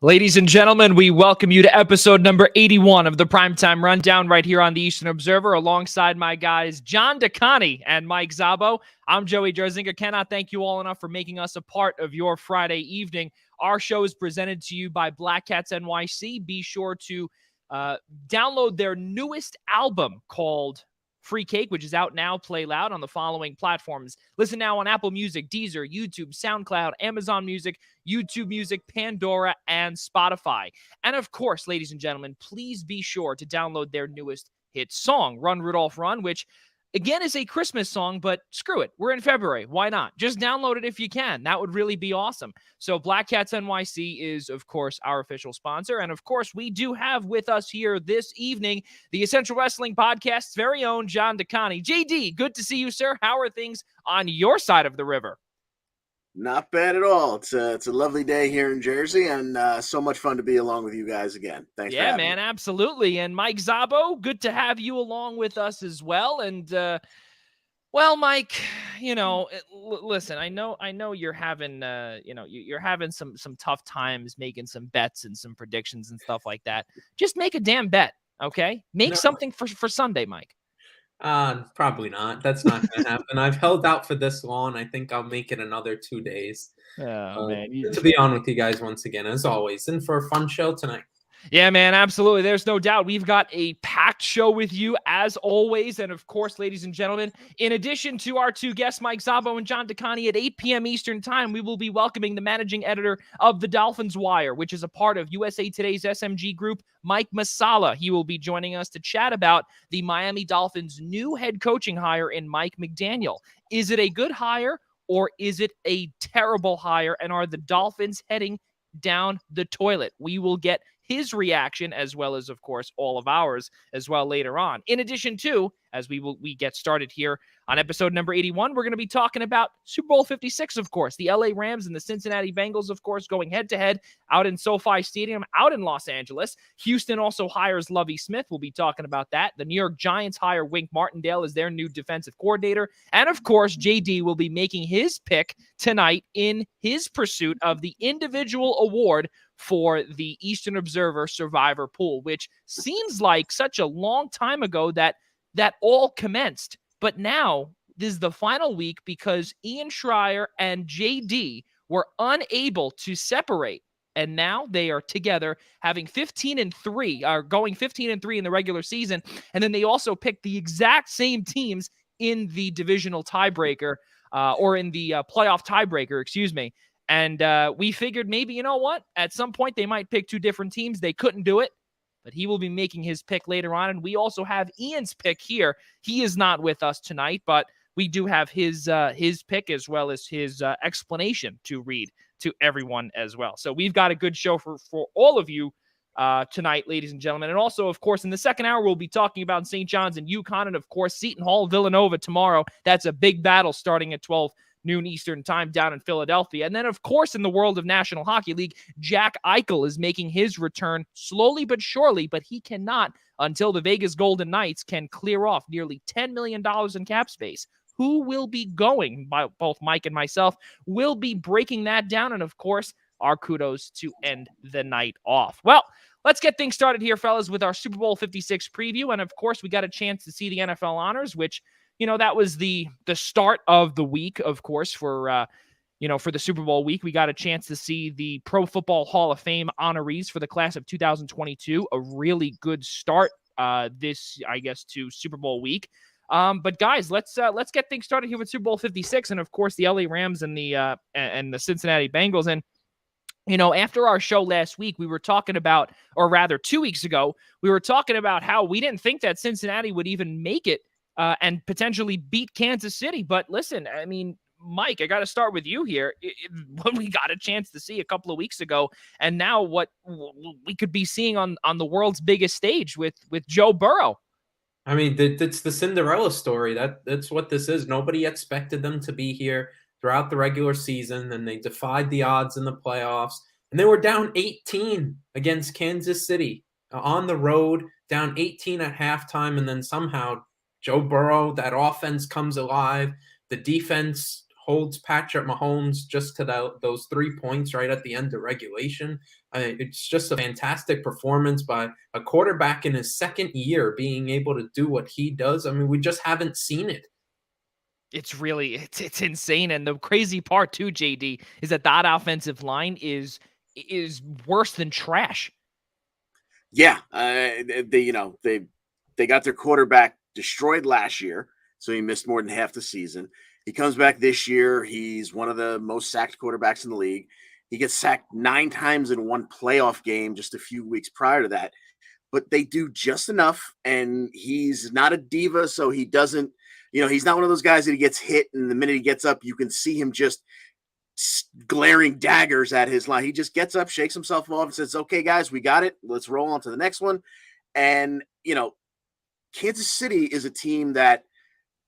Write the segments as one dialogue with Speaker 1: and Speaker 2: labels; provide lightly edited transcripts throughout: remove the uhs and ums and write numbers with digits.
Speaker 1: Ladies and gentlemen, we welcome you to episode number 81 of the Primetime Rundown right here on the Eastern Observer alongside my guys John DeCani and Mike Szabo. I'm Joey Jarzynka. Cannot thank you all enough for making us a part of your Friday evening. Our show is presented to you by Black Cats NYC. Be sure to download their newest album called Free Cake, which is out now. Play loud on the following platforms. Listen now on Apple Music, Deezer, YouTube, SoundCloud, Amazon Music, YouTube Music, Pandora, and Spotify. And of course, ladies and gentlemen, please be sure to download their newest hit song, Run Rudolph Run, which again is a Christmas song, but screw it. We're in February. Why not? Just download it if you can. That would really be awesome. So Black Cats NYC is, of course, our official sponsor. And of course, we do have with us here this evening the Essential Wrestling Podcast's very own John DeCani. JD, good to see you, sir. How are things on your side of the river?
Speaker 2: Not bad at all. It's a lovely day here in Jersey, and so much fun to be along with you guys again. Thanks for having me.
Speaker 1: Absolutely. And Mike Szabo, good to have you along with us as well. And well, Mike, listen, I know you're having you're having some tough times making some bets and some predictions and stuff like that. Just make a damn bet, okay? Make something for Sunday, Mike.
Speaker 3: Probably not. That's not going to happen. I've held out for this long. I think I'll make it another 2 days.
Speaker 1: Oh, man.
Speaker 3: Good to be on with you guys once again, as always, and for a fun show tonight.
Speaker 1: Yeah, man, absolutely. There's no doubt. We've got a packed show with you, as always. And, of course, ladies and gentlemen, in addition to our two guests, Mike Szabo and John DeCani, at 8 p.m. Eastern Time, we will be welcoming the managing editor of the Dolphins Wire, which is a part of USA Today's SMG group, Mike Masala. He will be joining us to chat about the Miami Dolphins' new head coaching hire in Mike McDaniel. Is it a good hire or is it a terrible hire? And are the Dolphins heading down the toilet? We will get his reaction as well as, of course, all of ours as well later on. In addition to, as we get started here on episode number 81, we're going to be talking about Super Bowl 56, of course. The LA Rams and the Cincinnati Bengals, of course, going head-to-head out in SoFi Stadium, out in Los Angeles. Houston also hires Lovie Smith. We'll be talking about that. The New York Giants hire Wink Martindale as their new defensive coordinator. And, of course, JD will be making his pick tonight in his pursuit of the individual award for the Eastern Observer Survivor Pool, which seems like such a long time ago that all commenced. But now this is the final week because Ian Schraier and JD were unable to separate. And now they are together having 15-3, are going 15-3 in the regular season. And then they also picked the exact same teams in the divisional tiebreaker, or in the playoff tiebreaker, excuse me. And we figured maybe, you know what? At some point, they might pick two different teams. They couldn't do it, but he will be making his pick later on. And we also have Ian's pick here. He is not with us tonight, but we do have his pick as well as his explanation to read to everyone as well. So we've got a good show for all of you tonight, ladies and gentlemen. And also, of course, in the second hour, we'll be talking about St. John's and UConn. And, of course, Seton Hall, Villanova tomorrow. That's a big battle starting at 12 noon Eastern time down in Philadelphia. And then, of course, in the world of National Hockey League, Jack Eichel is making his return slowly but surely, but he cannot until the Vegas Golden Knights can clear off nearly $10 million in cap space. Who will be going? Both Mike and myself will be breaking that down. And, of course, our kudos to end the night off. Well, let's get things started here, fellas, with our Super Bowl 56 preview. And, of course, we got a chance to see the NFL honors, which, that was the start of the week, of course, for the Super Bowl week. We got a chance to see the Pro Football Hall of Fame honorees for the class of 2022. A really good start to Super Bowl week. But guys, let's get things started here with Super Bowl 56, and of course the LA Rams and the Cincinnati Bengals. And after our show last week, we were talking about, or rather 2 weeks ago, we were talking about how we didn't think that Cincinnati would even make it and potentially beat Kansas City. But listen, I mean, Mike, I got to start with you here. What we got a chance to see a couple of weeks ago, and now what we could be seeing on the world's biggest stage with Joe Burrow.
Speaker 3: I mean, it's the Cinderella story. That's what this is. Nobody expected them to be here throughout the regular season, and they defied the odds in the playoffs. And they were down 18 against Kansas City on the road, down 18 at halftime, and then somehow Joe Burrow, that offense comes alive. The defense holds Patrick Mahomes just to those 3 points right at the end of regulation. It's just a fantastic performance by a quarterback in his second year being able to do what he does. I mean, we just haven't seen it.
Speaker 1: It's really, it's insane. And the crazy part too, JD, is that offensive line is worse than trash.
Speaker 2: Yeah. They got their quarterback destroyed last year, so he missed more than half the season. He comes back this year. He's one of the most sacked quarterbacks in the league. He gets sacked 9 times in one playoff game just a few weeks prior to that. But they do just enough, and he's not a diva, so he doesn't, he's not one of those guys that he gets hit, and the minute he gets up, you can see him just glaring daggers at his line. He just gets up, shakes himself off, and says, okay, guys, we got it. Let's roll on to the next one. And, Kansas City is a team that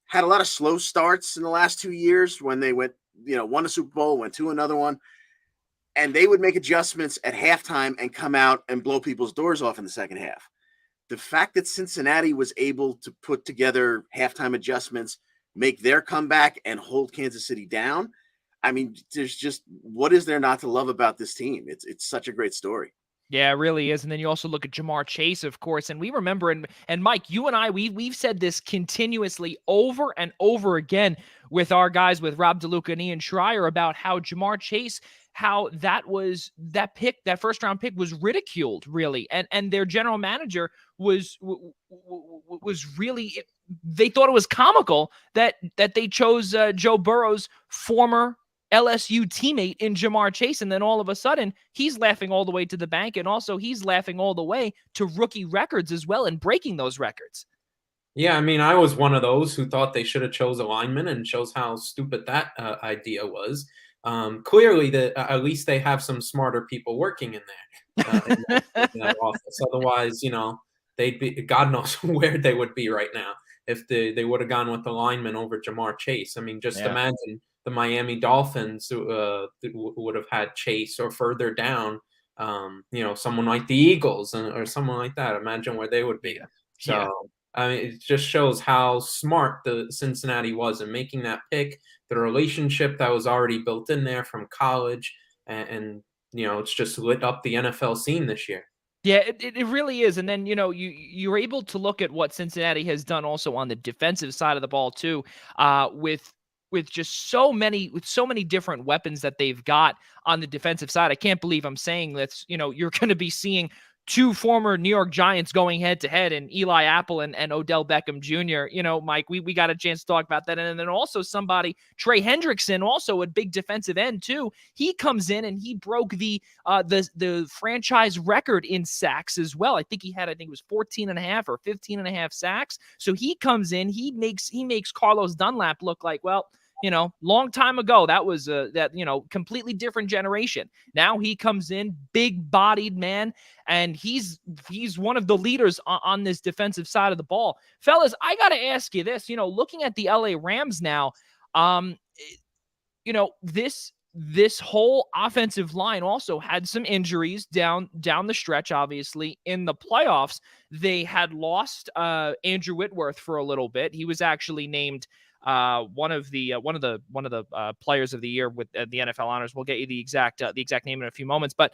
Speaker 2: had a lot of slow starts in the last 2 years when they went, won a Super Bowl, went to another one, and they would make adjustments at halftime and come out and blow people's doors off in the second half. The fact that Cincinnati was able to put together halftime adjustments, make their comeback, and hold Kansas City down, I mean, there's just, what is there not to love about this team? It's such a great story.
Speaker 1: Yeah, it really is. And then you also look at Jamar Chase, of course, and we remember, and Mike, you and I, we've said this continuously over and over again with our guys, with Rob DeLuca and Ian Schraier, about how Jamar Chase, how that first round pick was ridiculed, really, and their general manager was really, they thought it was comical that they chose Joe Burrow's former LSU teammate in Jamar Chase, and then all of a sudden he's laughing all the way to the bank, and also he's laughing all the way to rookie records as well and breaking those records.
Speaker 3: Yeah, I mean, I was one of those who thought they should have chose a lineman, and shows how stupid that idea was. Clearly, at least they have some smarter people working in there in that office. Otherwise, they'd be, God knows where they would be right now if they would have gone with the lineman over Jamar Chase. I mean, just imagine the Miami Dolphins would have had Chase, or further down, someone like the Eagles or someone like that. Imagine where they would be. So, I mean, it just shows how smart the Cincinnati was in making that pick, the relationship that was already built in there from college, and it's just lit up the NFL scene this year.
Speaker 1: Yeah, it really is. And then, you're able to look at what Cincinnati has done also on the defensive side of the ball too, with just so many different weapons that they've got on the defensive side. I can't believe I'm saying this. You're going to be seeing 2 former New York Giants going head to head, and Eli Apple and Odell Beckham Jr. Mike, we got a chance to talk about that. And then also somebody, Trey Hendrickson, also a big defensive end too. He comes in and he broke the franchise record in sacks as well. I think it was 14.5 or 15.5 sacks. So he comes in, he makes Carlos Dunlap look like, well, long time ago, that was completely different generation. Now he comes in, big-bodied man, and he's one of the leaders on this defensive side of the ball. Fellas, I got to ask you this, looking at the LA Rams now, this whole offensive line also had some injuries down the stretch. Obviously, in the playoffs, they had lost Andrew Whitworth for a little bit. He was actually named one of the players of the year with the NFL honors. We'll get you the exact name in a few moments, but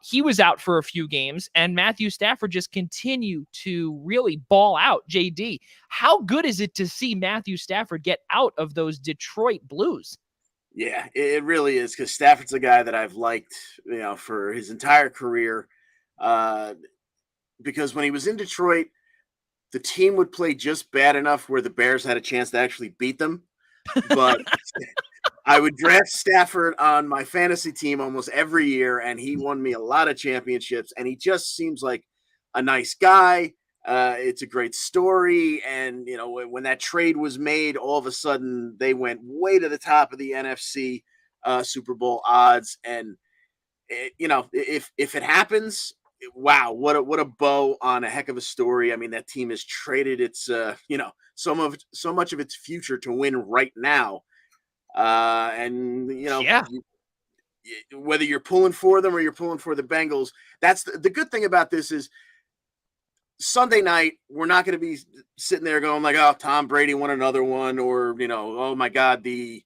Speaker 1: he was out for a few games, and Matthew Stafford just continued to really ball out. JD, how good is it to see Matthew Stafford get out of those Detroit Blues?
Speaker 2: Yeah, it really is, because Stafford's a guy that I've liked, for his entire career, because when he was in Detroit, the team would play just bad enough where the Bears had a chance to actually beat them. But I would draft Stafford on my fantasy team almost every year, and he won me a lot of championships. And he just seems like a nice guy. It's a great story. And, when that trade was made, all of a sudden they went way to the top of the NFC Super Bowl odds. And, if it happens, wow, what a bow on a heck of a story. I mean, that team has traded its, so much of its future to win right now. Whether you're pulling for them or you're pulling for the Bengals, that's the good thing about this is Sunday night, we're not going to be sitting there going like, oh, Tom Brady won another one, or, oh my God, the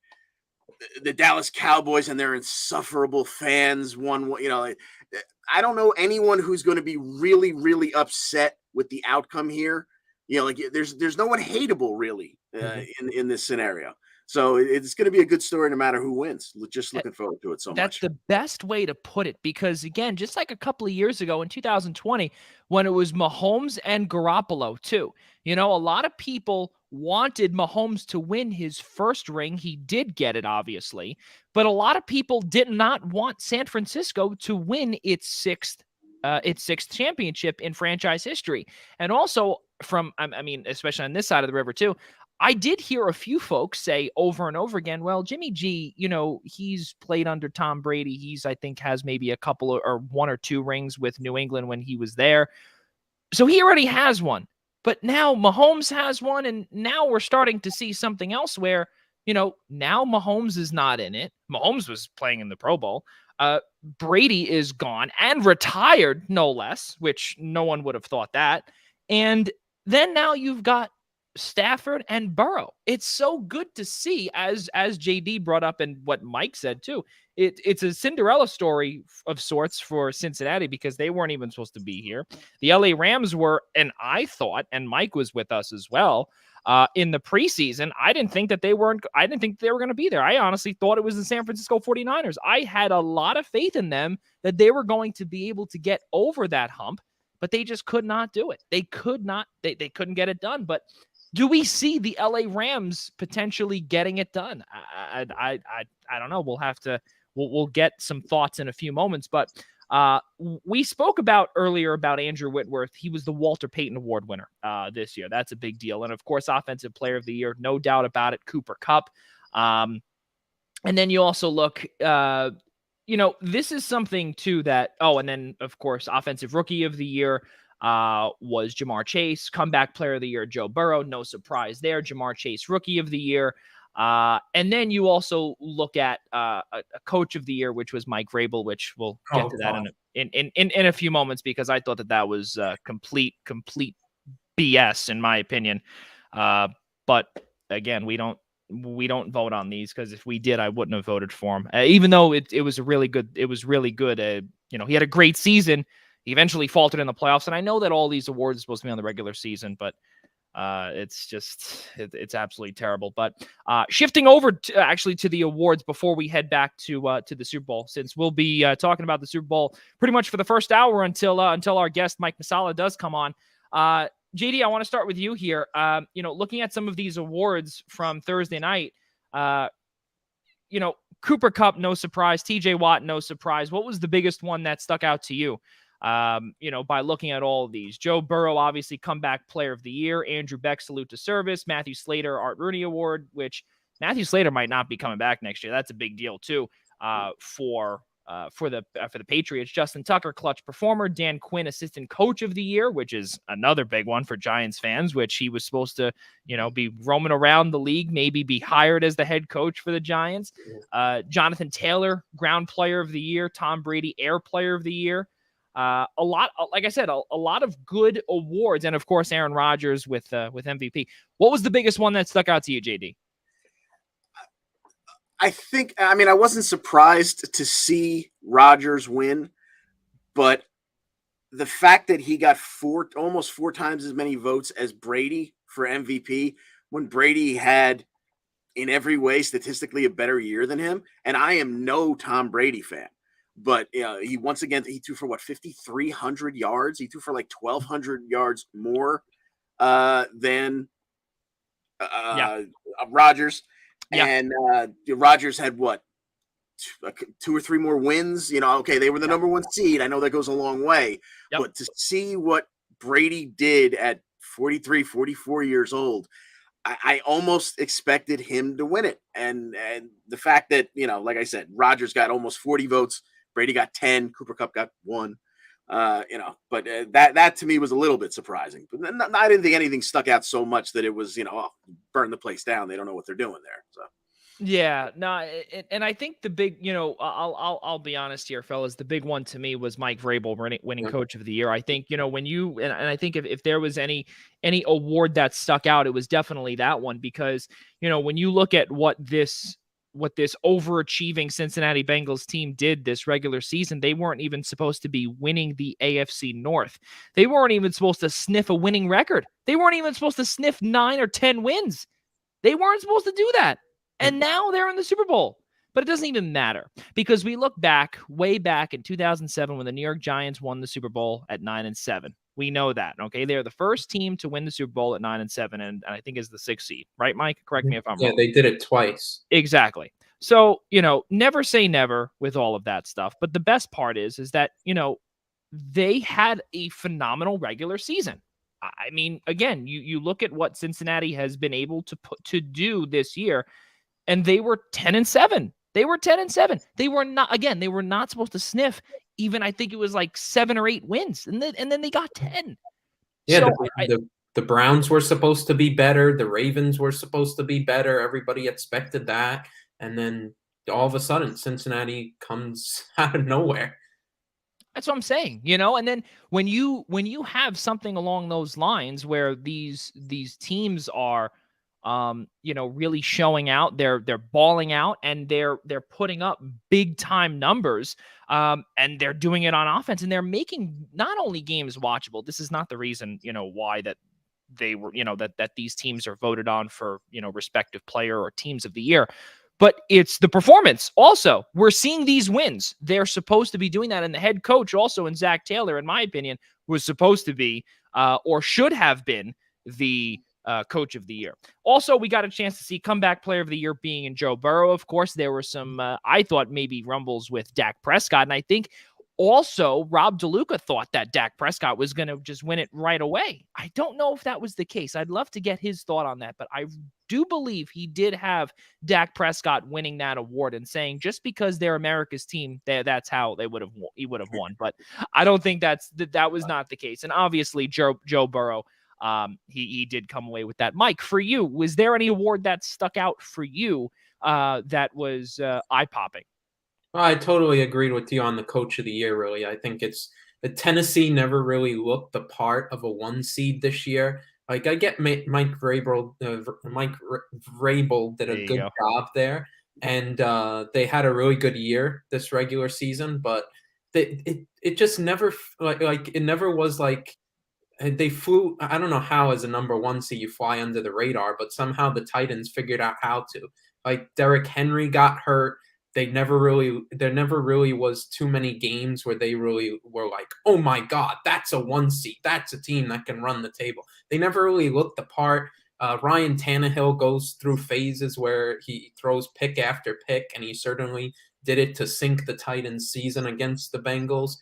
Speaker 2: the Dallas Cowboys and their insufferable fans won. I don't know anyone who's going to be really, really upset with the outcome here. There's no one hateable really in this scenario. So it's going to be a good story no matter who wins. Just looking forward to it so much.
Speaker 1: That's the best way to put it, because again, just like a couple of years ago in 2020, when it was Mahomes and Garoppolo too, a lot of people wanted Mahomes to win his first ring. He did get it, obviously, but a lot of people did not want San Francisco to win its sixth championship in franchise history. And also especially on this side of the river too, I did hear a few folks say over and over again, well, Jimmy G, he's played under Tom Brady. I think has maybe a couple or one or two rings with New England when he was there. So he already has one. But now Mahomes has one, and now we're starting to see something else where, now Mahomes is not in it. Mahomes was playing in the Pro Bowl. Brady is gone and retired, no less, which no one would have thought that. And then now you've got Stafford and Burrow. It's so good to see, as JD brought up and what Mike said too. It's a Cinderella story of sorts for Cincinnati because they weren't even supposed to be here. The LA Rams were, and I thought, and Mike was with us as well, in the preseason. I didn't think they were going to be there. I honestly thought it was the San Francisco 49ers. I had a lot of faith in them that they were going to be able to get over that hump, but they just could not do it. They couldn't get it done. But do we see the LA Rams potentially getting it done? I don't know. We'll get some thoughts in a few moments, but we spoke earlier about Andrew Whitworth. He was the Walter Payton Award winner this year. That's a big deal. And of course, Offensive Player of the Year, no doubt about it, Cooper Kupp. And then you also look, this is something too that, and then of course, Offensive Rookie of the Year was Jamar Chase. Comeback Player of the Year, Joe Burrow. No surprise there. Jamar Chase, Rookie of the Year. And then you also look at a Coach of the Year, which was Mike Vrabel, which we'll get to that in a few moments, because I thought that was complete BS in my opinion. But again, we don't vote on these, because if we did, I wouldn't have voted for him. Even though it was really good. He had a great season. He eventually faltered in the playoffs, and I know that all these awards are supposed to be on the regular season, but it's absolutely terrible. But shifting over to the awards before we head back to the Super Bowl, since we'll be talking about the Super Bowl pretty much for the first hour until our guest Mike Masala does come on. JD, I want to start with you here. Looking at some of these awards from Thursday night, Cooper Kupp, no surprise. TJ Watt, no surprise. What was the biggest one that stuck out to you? By looking at all of these? Joe Burrow, obviously Comeback Player of the Year. Andrew Beck, Salute to Service. Matthew Slater, Art Rooney Award, which Matthew Slater might not be coming back next year. That's a big deal too, for the Patriots. Justin Tucker, Clutch Performer. Dan Quinn, Assistant Coach of the Year, which is another big one for Giants fans, which he was supposed to, be roaming around the league, maybe be hired as the head coach for the Giants. Jonathan Taylor, Ground Player of the Year. Tom Brady, Air Player of the Year. A lot, like I said, a lot of good awards, and of course Aaron Rodgers with MVP. What was the biggest one that stuck out to you, JD?
Speaker 2: I wasn't surprised to see Rodgers win, but the fact that he got almost four times as many votes as Brady for MVP, when Brady had in every way statistically a better year than him, and I am no Tom Brady fan. But he threw for 5,300 yards. He threw for like 1,200 yards more than Rodgers. Yeah. And Rodgers had two or three more wins. Okay, they were the number one seed. I know that goes a long way. Yep. But to see what Brady did at 43, 44 years old, I almost expected him to win it. And the fact that, like I said, Rodgers got almost 40 votes. Brady got 10. Cooper Kupp got 1. But that to me was a little bit surprising. But I didn't think anything stuck out so much that it was, burn the place down. They don't know what they're doing there. So. Yeah,
Speaker 1: no, and I think the big, I'll be honest here, fellas. The big one to me was Mike Vrabel winning Coach of the Year. I think, when you and I think if there was any award that stuck out, it was definitely that one, because when you look at what what this overachieving Cincinnati Bengals team did this regular season. They weren't even supposed to be winning the AFC North. They weren't even supposed to sniff a winning record. They weren't even supposed to sniff 9 or 10 wins. They weren't supposed to do that. And now they're in the Super Bowl. But it doesn't even matter because we look back, way back in 2007 when the New York Giants won the Super Bowl at 9-7. We know that, okay? They're the first team to win the Super Bowl at 9-7, and I think is the 6th seed, right, Mike? Correct me if I'm wrong.
Speaker 3: Yeah, they did it twice.
Speaker 1: Exactly. So, never say never with all of that stuff. But the best part is that, they had a phenomenal regular season. I mean, again, you look at what Cincinnati has been able to do this year, and they were 10-7. They were 10-7. They were not supposed to sniff even, I think it was like 7 or 8 wins. And then they got 10.
Speaker 3: Yeah,
Speaker 1: so
Speaker 3: the Browns were supposed to be better. The Ravens were supposed to be better. Everybody expected that. And then all of a sudden, Cincinnati comes out of nowhere.
Speaker 1: That's what I'm saying, and then when you have something along those lines where these teams are really showing out, they're balling out, and they're putting up big time numbers, and they're doing it on offense, and they're making not only games watchable. This is not the reason, why that they were, that these teams are voted on for, respective player or teams of the year, but it's the performance. Also, we're seeing these wins. They're supposed to be doing that, and the head coach also, in Zach Taylor, in my opinion, was supposed to be or should have been the coach of the year. Also, we got a chance to see comeback player of the year being in Joe Burrow. Of course, there were some, I thought maybe rumbles with Dak Prescott. And I think also Rob DeLuca thought that Dak Prescott was going to just win it right away. I don't know if that was the case. I'd love to get his thought on that, but I do believe he did have Dak Prescott winning that award and saying just because they're America's team, that's how he would have won. But I don't think that was not the case. And obviously Joe Burrow, he did come away with that. Mike, for you, was there any award that stuck out for you that was eye-popping?
Speaker 3: I totally agreed with you on the coach of the year, really. I think it's the Tennessee never really looked the part of a 1 seed this year. Like, I get Mike Vrabel. Mike Vrabel did a good job there, and they had a really good year this regular season, but it just never like it never was like they flew. I don't know how as a number 1 seed you fly under the radar, but somehow the Titans figured out how to. Like, Derrick Henry got hurt. There never really was too many games where they really were like, oh my God, that's a 1 seed. That's a team that can run the table. They never really looked the part. Ryan Tannehill goes through phases where he throws pick after pick, and he certainly did it to sink the Titans' season against the Bengals.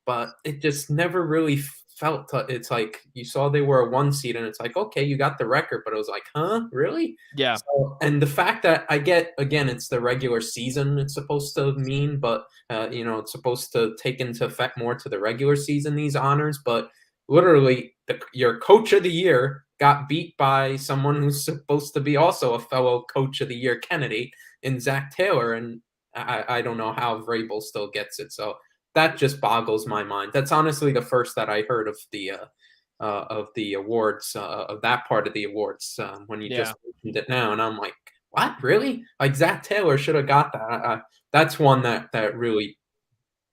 Speaker 3: But it just never really felt it's like you saw they were a 1 seed, and it's like, okay, you got the record, but it was like, huh, really?
Speaker 1: Yeah.
Speaker 3: So, and the fact that I get, again, it's the regular season it's supposed to mean, but it's supposed to take into effect more to the regular season, these honors. But literally, your coach of the year got beat by someone who's supposed to be also a fellow coach of the year candidate in Zach Taylor, and I don't know how Vrabel still gets it. So that just boggles my mind. That's honestly the first that I heard of the awards, of that part of the awards, when you just mentioned it now, and I'm like, what, really? Like, Zach Taylor should have got that. That's one that really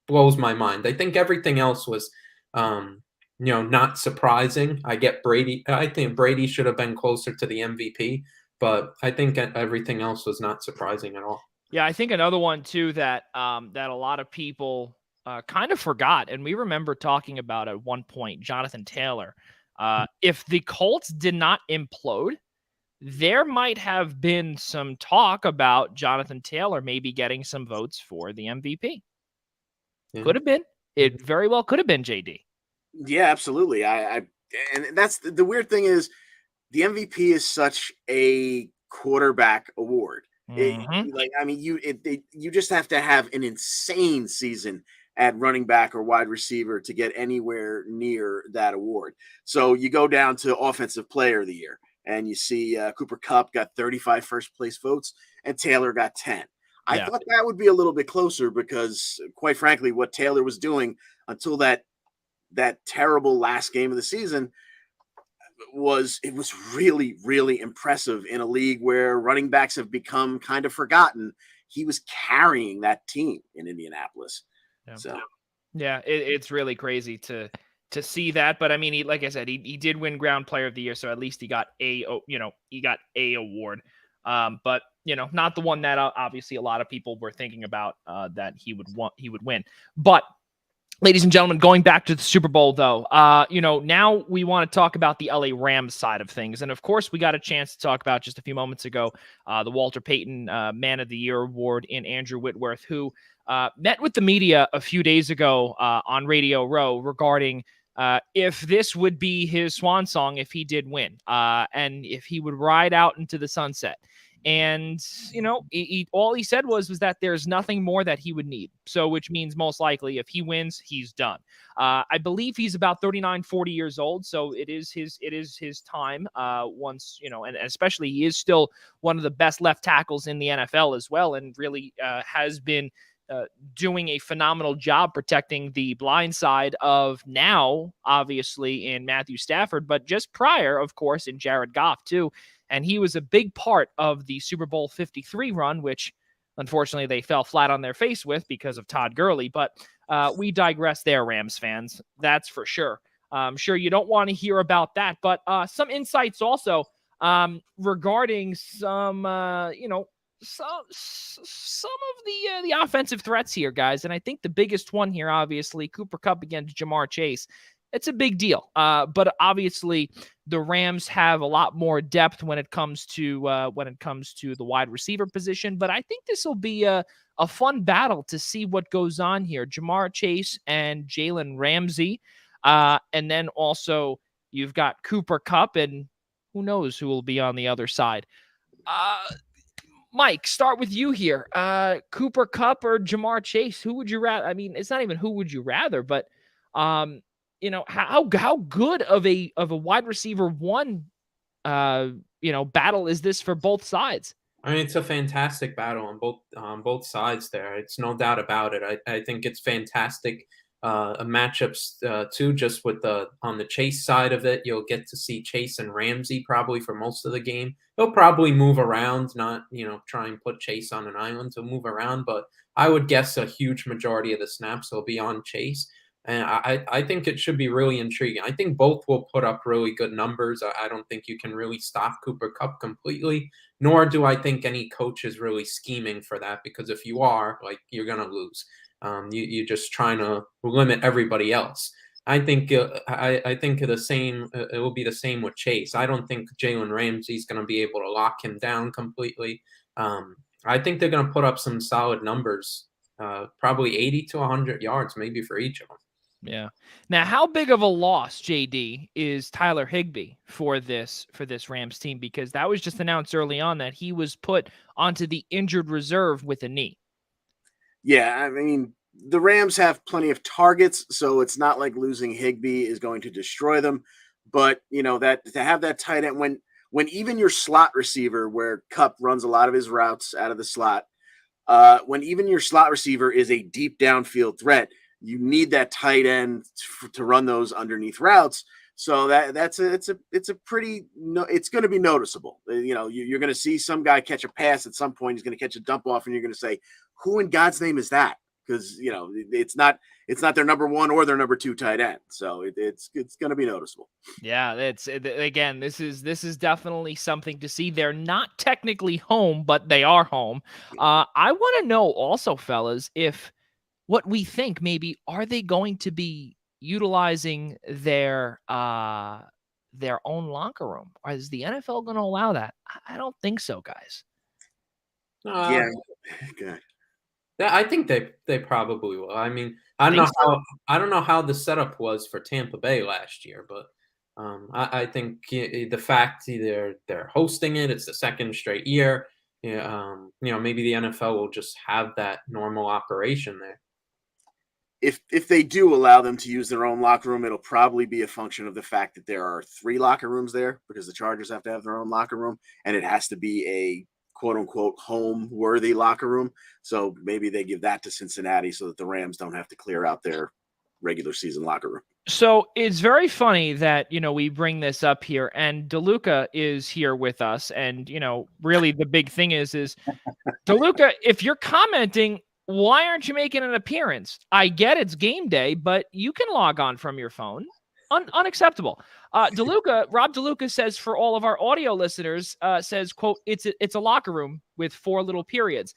Speaker 3: blows my mind. I think everything else was, not surprising. I get Brady. I think Brady should have been closer to the MVP, but I think everything else was not surprising at all.
Speaker 1: Yeah, I think another one too that that a lot of people kind of forgot, and we remember talking about at one point, Jonathan Taylor. If the Colts did not implode, there might have been some talk about Jonathan Taylor maybe getting some votes for the MVP. Yeah. Could have been. It very well could have been, JD.
Speaker 2: Yeah, absolutely. And that's the weird thing is the MVP is such a quarterback award. You just have to have an insane season at running back or wide receiver to get anywhere near that award. So you go down to offensive player of the year and you see Cooper Kupp got 35 first place votes and Taylor got 10. I thought that would be a little bit closer because, quite frankly, what Taylor was doing until that terrible last game of the season was really, really impressive in a league where running backs have become kind of forgotten he was carrying that team in Indianapolis.
Speaker 1: Yeah.
Speaker 2: So
Speaker 1: yeah, it's really crazy to see that. But I mean, like I said, he did win Ground Player of the Year, so at least he got a award. But not the one that obviously a lot of people were thinking about that he would win. But ladies and gentlemen, going back to the Super Bowl, though, now we want to talk about the LA Rams side of things. And of course, we got a chance to talk about just a few moments ago the Walter Payton Man of the Year award in Andrew Whitworth, who met with the media a few days ago on Radio Row regarding if this would be his swan song if he did win, and if he would ride out into the sunset. And, all he said was that there's nothing more that he would need. So, which means most likely if he wins, he's done. I believe he's about 39, 40 years old. So it is his time once, and especially he is still one of the best left tackles in the NFL as well. And really has been doing a phenomenal job protecting the blind side of now, obviously, in Matthew Stafford, but just prior, of course, in Jared Goff too. And he was a big part of the Super Bowl 53 run, which unfortunately they fell flat on their face with because of Todd Gurley. But we digress there, Rams fans. That's for sure. I'm sure you don't want to hear about that. But some insights also regarding some, some of the offensive threats here, guys. And I think the biggest one here, obviously, Cooper Kupp against Jamar Chase. It's a big deal. But obviously the Rams have a lot more depth when it comes to the wide receiver position. But I think this will be a fun battle to see what goes on here. Jamar Chase and Jalen Ramsey. And then also you've got Cooper Kupp, and who knows who will be on the other side. Mike, start with you here. Cooper Kupp or Jamar Chase? Who would you rather? I mean, it's not even who would you rather, but how good of a wide receiver one battle is this for both sides?
Speaker 3: I mean, it's a fantastic battle on both sides there. It's no doubt about it. I think it's fantastic matchups too. Just with on the Chase side of it, you'll get to see Chase and Ramsey probably for most of the game. He'll probably move around, not try and put Chase on an island to move around, but I would guess a huge majority of the snaps will be on Chase. And I think it should be really intriguing. I think both will put up really good numbers. I don't think you can really stop Cooper Kupp completely, nor do I think any coach is really scheming for that, because if you are, you're going to lose. You're just trying to limit everybody else. I think I think the same. It will be the same with Chase. I don't think Jalen Ramsey's going to be able to lock him down completely. I think they're going to put up some solid numbers, probably 80 to 100 yards, maybe for each of them.
Speaker 1: Yeah. Now, how big of a loss, JD, is Tyler Higbee for this Rams team? Because that was just announced early on that he was put onto the injured reserve with a knee.
Speaker 2: Yeah, I mean, the Rams have plenty of targets, so it's not like losing Higbee is going to destroy them. But that to have that tight end when even your slot receiver, where Kupp runs a lot of his routes out of the slot, when even your slot receiver is a deep downfield threat, you need that tight end to run those underneath routes. So it's going to be noticeable. You're going to see some guy catch a pass at some point. He's going to catch a dump off, and you're going to say, "Who in God's name is that?" Because it's not their number one or their number two tight end. So it's going to be noticeable.
Speaker 1: Yeah, again, this is definitely something to see. They're not technically home, but they are home. I want to know also, fellas, if what we think maybe are they going to be utilizing their own locker room? Or is the NFL going to allow that? I don't think so, guys.
Speaker 2: Yeah. Okay.
Speaker 3: I think they probably will. I mean, I don't know how the setup was for Tampa Bay last year, but I think the fact they're hosting it, it's the second straight year. Maybe the NFL will just have that normal operation there.
Speaker 2: If they do allow them to use their own locker room, it'll probably be a function of the fact that there are 3 locker rooms there, because the Chargers have to have their own locker room, and it has to be a quote unquote home worthy locker room. So maybe they give that to Cincinnati so that the Rams don't have to clear out their regular season locker room.
Speaker 1: So it's very funny that, we bring this up here, and DeLuca is here with us. And, really the big thing is DeLuca, if you're commenting, why aren't you making an appearance? I get it's game day, but you can log on from your phone. Unacceptable. DeLuca, Rob DeLuca says for all of our audio listeners, says, quote, it's a locker room with 4 little periods.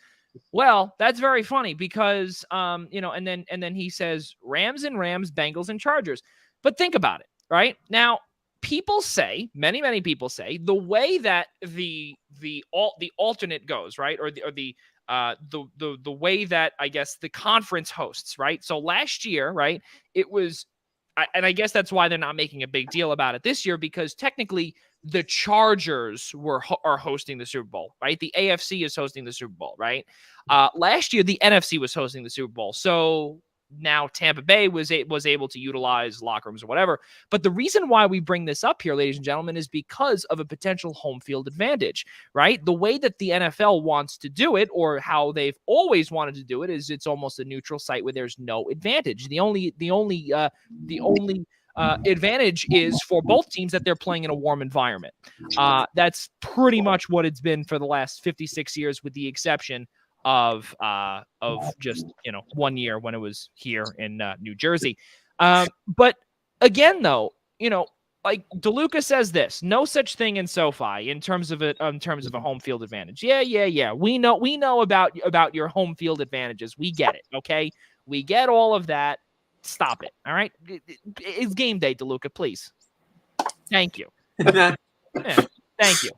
Speaker 1: Well, that's very funny because, and then he says Rams, Bengals and Chargers. But think about it, right? Now, people say, many people say, the way that the alternate goes, right, or the way that I guess the conference hosts, right? So last year, right, it was, and I guess that's why they're not making a big deal about it this year, because technically the Chargers are hosting the Super Bowl, right? The AFC is hosting the Super Bowl, right? Last year the NFC was hosting the Super Bowl, so now Tampa Bay was able to utilize locker rooms or whatever. But the reason why we bring this up here, ladies and gentlemen, is because of a potential home field advantage, right? The way that the NFL wants to do it, or how they've always wanted to do it, is it's almost a neutral site where there's no advantage. The only advantage is for both teams that they're playing in a warm environment. That's pretty much what it's been for the last 56 years, with the exception of just 1 year when it was here in New Jersey. But again, though, like DeLuca says, this no such thing in SoFi in terms of a home field advantage. Yeah. We know about your home field advantages. We get it. Okay, we get all of that. Stop it. All right, it's game day, DeLuca. Please. Thank you. Yeah, thank you.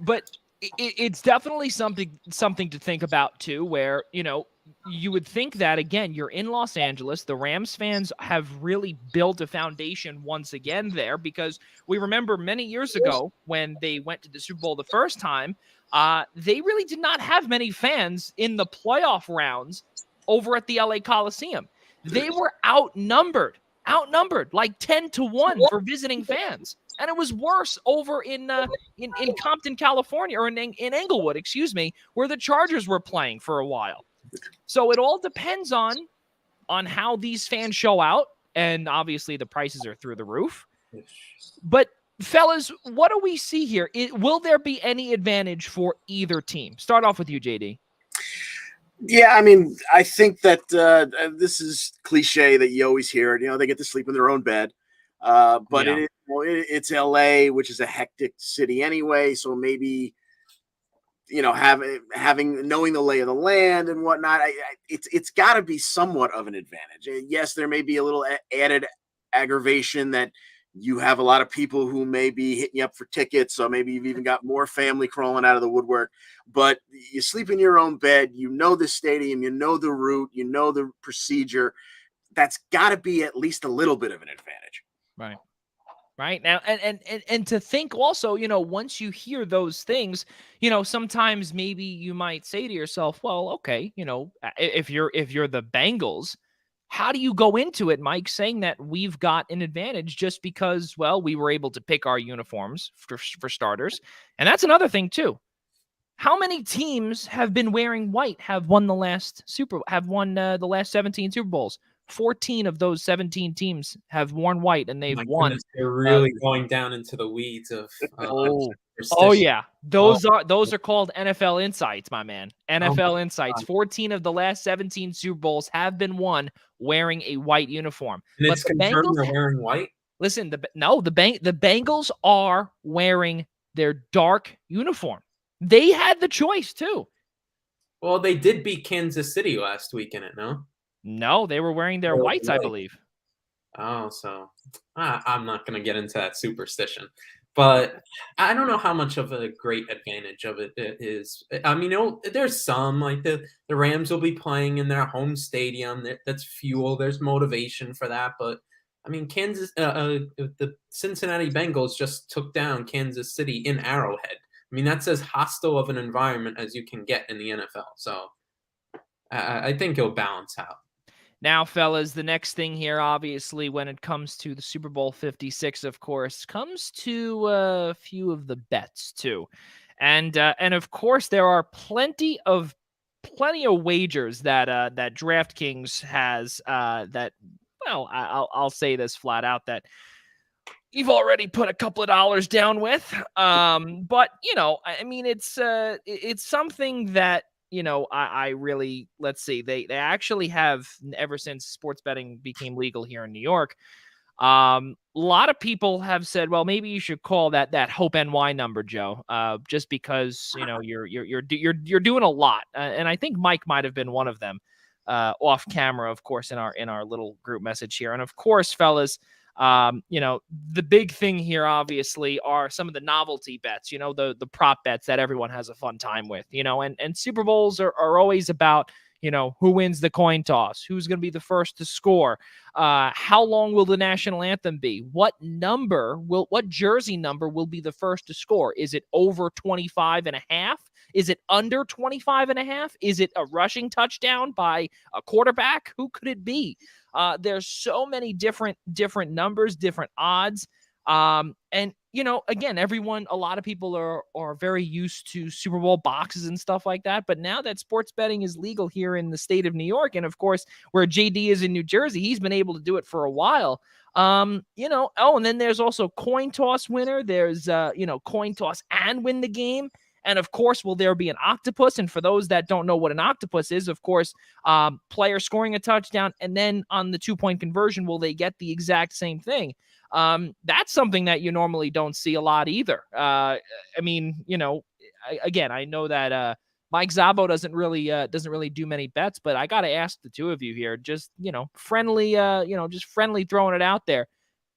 Speaker 1: But it's definitely something to think about too, where, you would think that, again, you're in Los Angeles. The Rams fans have really built a foundation once again there, because we remember many years ago when they went to the Super Bowl the first time, they really did not have many fans in the playoff rounds over at the LA Coliseum. They were outnumbered like 10-1 for visiting fans. And it was worse over in Compton, California, or in Englewood, where the Chargers were playing for a while. So it all depends on how these fans show out, and obviously the prices are through the roof. But fellas, what do we see here? Will there be any advantage for either team? Start off with you, JD.
Speaker 2: Yeah, I mean, I think that this is cliche that you always hear. They get to sleep in their own bed. But yeah, it's LA, which is a hectic city anyway. So maybe, knowing the lay of the land and whatnot, it's got to be somewhat of an advantage. Yes, there may be a little added aggravation that you have a lot of people who may be hitting you up for tickets. So maybe you've even got more family crawling out of the woodwork. But you sleep in your own bed. The stadium. The route. The procedure. That's got to be at least a little bit of an advantage.
Speaker 1: Right now, and to think also, once you hear those things, sometimes maybe you might say to yourself, well, okay, if you're the Bengals, how do you go into it, Mike, saying that we've got an advantage just because, well, we were able to pick our uniforms for starters? And that's another thing too. How many teams have been wearing white have won the last 17 Super Bowls? 14 of those 17 teams have worn white, and they've won.
Speaker 3: Goodness, they're really going down into the weeds of.
Speaker 1: Yeah, those are called NFL insights, my man. NFL insights. 14 of the last 17 Super Bowls have been won wearing a white uniform.
Speaker 3: And it's confirmed they're wearing white.
Speaker 1: Listen, the Bengals are wearing their dark uniform. They had the choice too.
Speaker 3: Well, they did beat Kansas City last week in it, no?
Speaker 1: No, they were wearing their whites, I believe.
Speaker 3: Oh, so I'm not going to get into that superstition. But I don't know how much of a great advantage of it is. I mean, there's some, like the Rams will be playing in their home stadium. That's fuel. There's motivation for that. But, I mean, the Cincinnati Bengals just took down Kansas City in Arrowhead. I mean, that's as hostile of an environment as you can get in the NFL. So I think it'll balance out.
Speaker 1: Now, fellas, the next thing here, obviously, when it comes to the Super Bowl 56, of course, comes to a few of the bets too, and of course, there are plenty of wagers that DraftKings has. I'll say this flat out, that you've already put a couple of dollars down with. But I mean, it's something that, I really, let's see, they actually have, ever since sports betting became legal here in New York. A lot of people have said, well, maybe you should call that Hope NY number, Joe, just because, you're doing a lot. And I think Mike might have been one of them, off camera, of course, in our little group message here. And of course, fellas, the big thing here, obviously, are some of the novelty bets, the prop bets that everyone has a fun time with, and Super Bowls are always about, who wins the coin toss, who's going to be the first to score, how long will the national anthem be, what jersey number will be the first to score? Is it over 25.5? Is it under 25.5? Is it a rushing touchdown by a quarterback? Who could it be? There's so many different numbers, different odds. And, again, a lot of people are very used to Super Bowl boxes and stuff like that. But now that sports betting is legal here in the state of New York, and of course, where JD is in New Jersey, he's been able to do it for a while. And then there's also coin toss winner. There's, coin toss and win the game. And of course, will there be an octopus? And for those that don't know what an octopus is, of course, player scoring a touchdown, and then on the 2-point conversion, will they get the exact same thing? That's something that you normally don't see a lot either. I mean, again, I know that Mike Zabo doesn't really do many bets, but I got to ask the two of you here, just friendly, just friendly throwing it out there.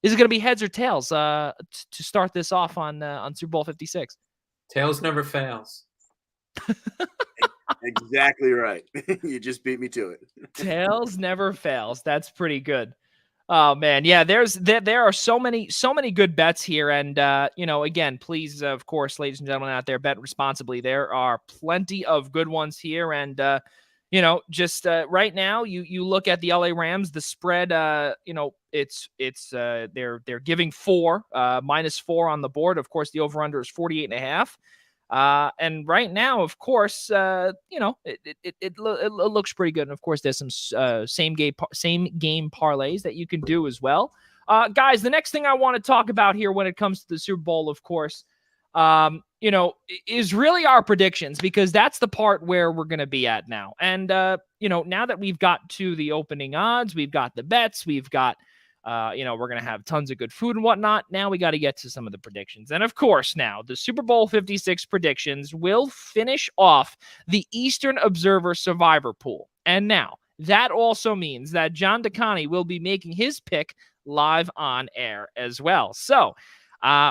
Speaker 1: Is it going to be heads or tails to start this off on Super Bowl 56?
Speaker 3: Tails never fails.
Speaker 2: Exactly right. You just beat me to it.
Speaker 1: Tails never fails. That's pretty good. Oh man, yeah. There are so many good bets here, and again, please, of course, ladies and gentlemen out there, bet responsibly. There are plenty of good ones here, and just right now, you look at the LA Rams, the spread, they're giving 4, -4 on the board. Of course, the over under is 48.5. And right now, of course, it looks pretty good. And of course, there's some same game parlays that you can do as well. Guys, the next thing I want to talk about here when it comes to the Super Bowl, of course, is really our predictions, because that's the part where we're going to be at now. And, now that we've got to the opening odds, we've got the bets, we've got, we're going to have tons of good food and whatnot. Now we got to get to some of the predictions. And of course, now the Super Bowl 56 predictions will finish off the Eastern Observer Survivor Pool. And now that also means that John DeConnie will be making his pick live on air as well. So,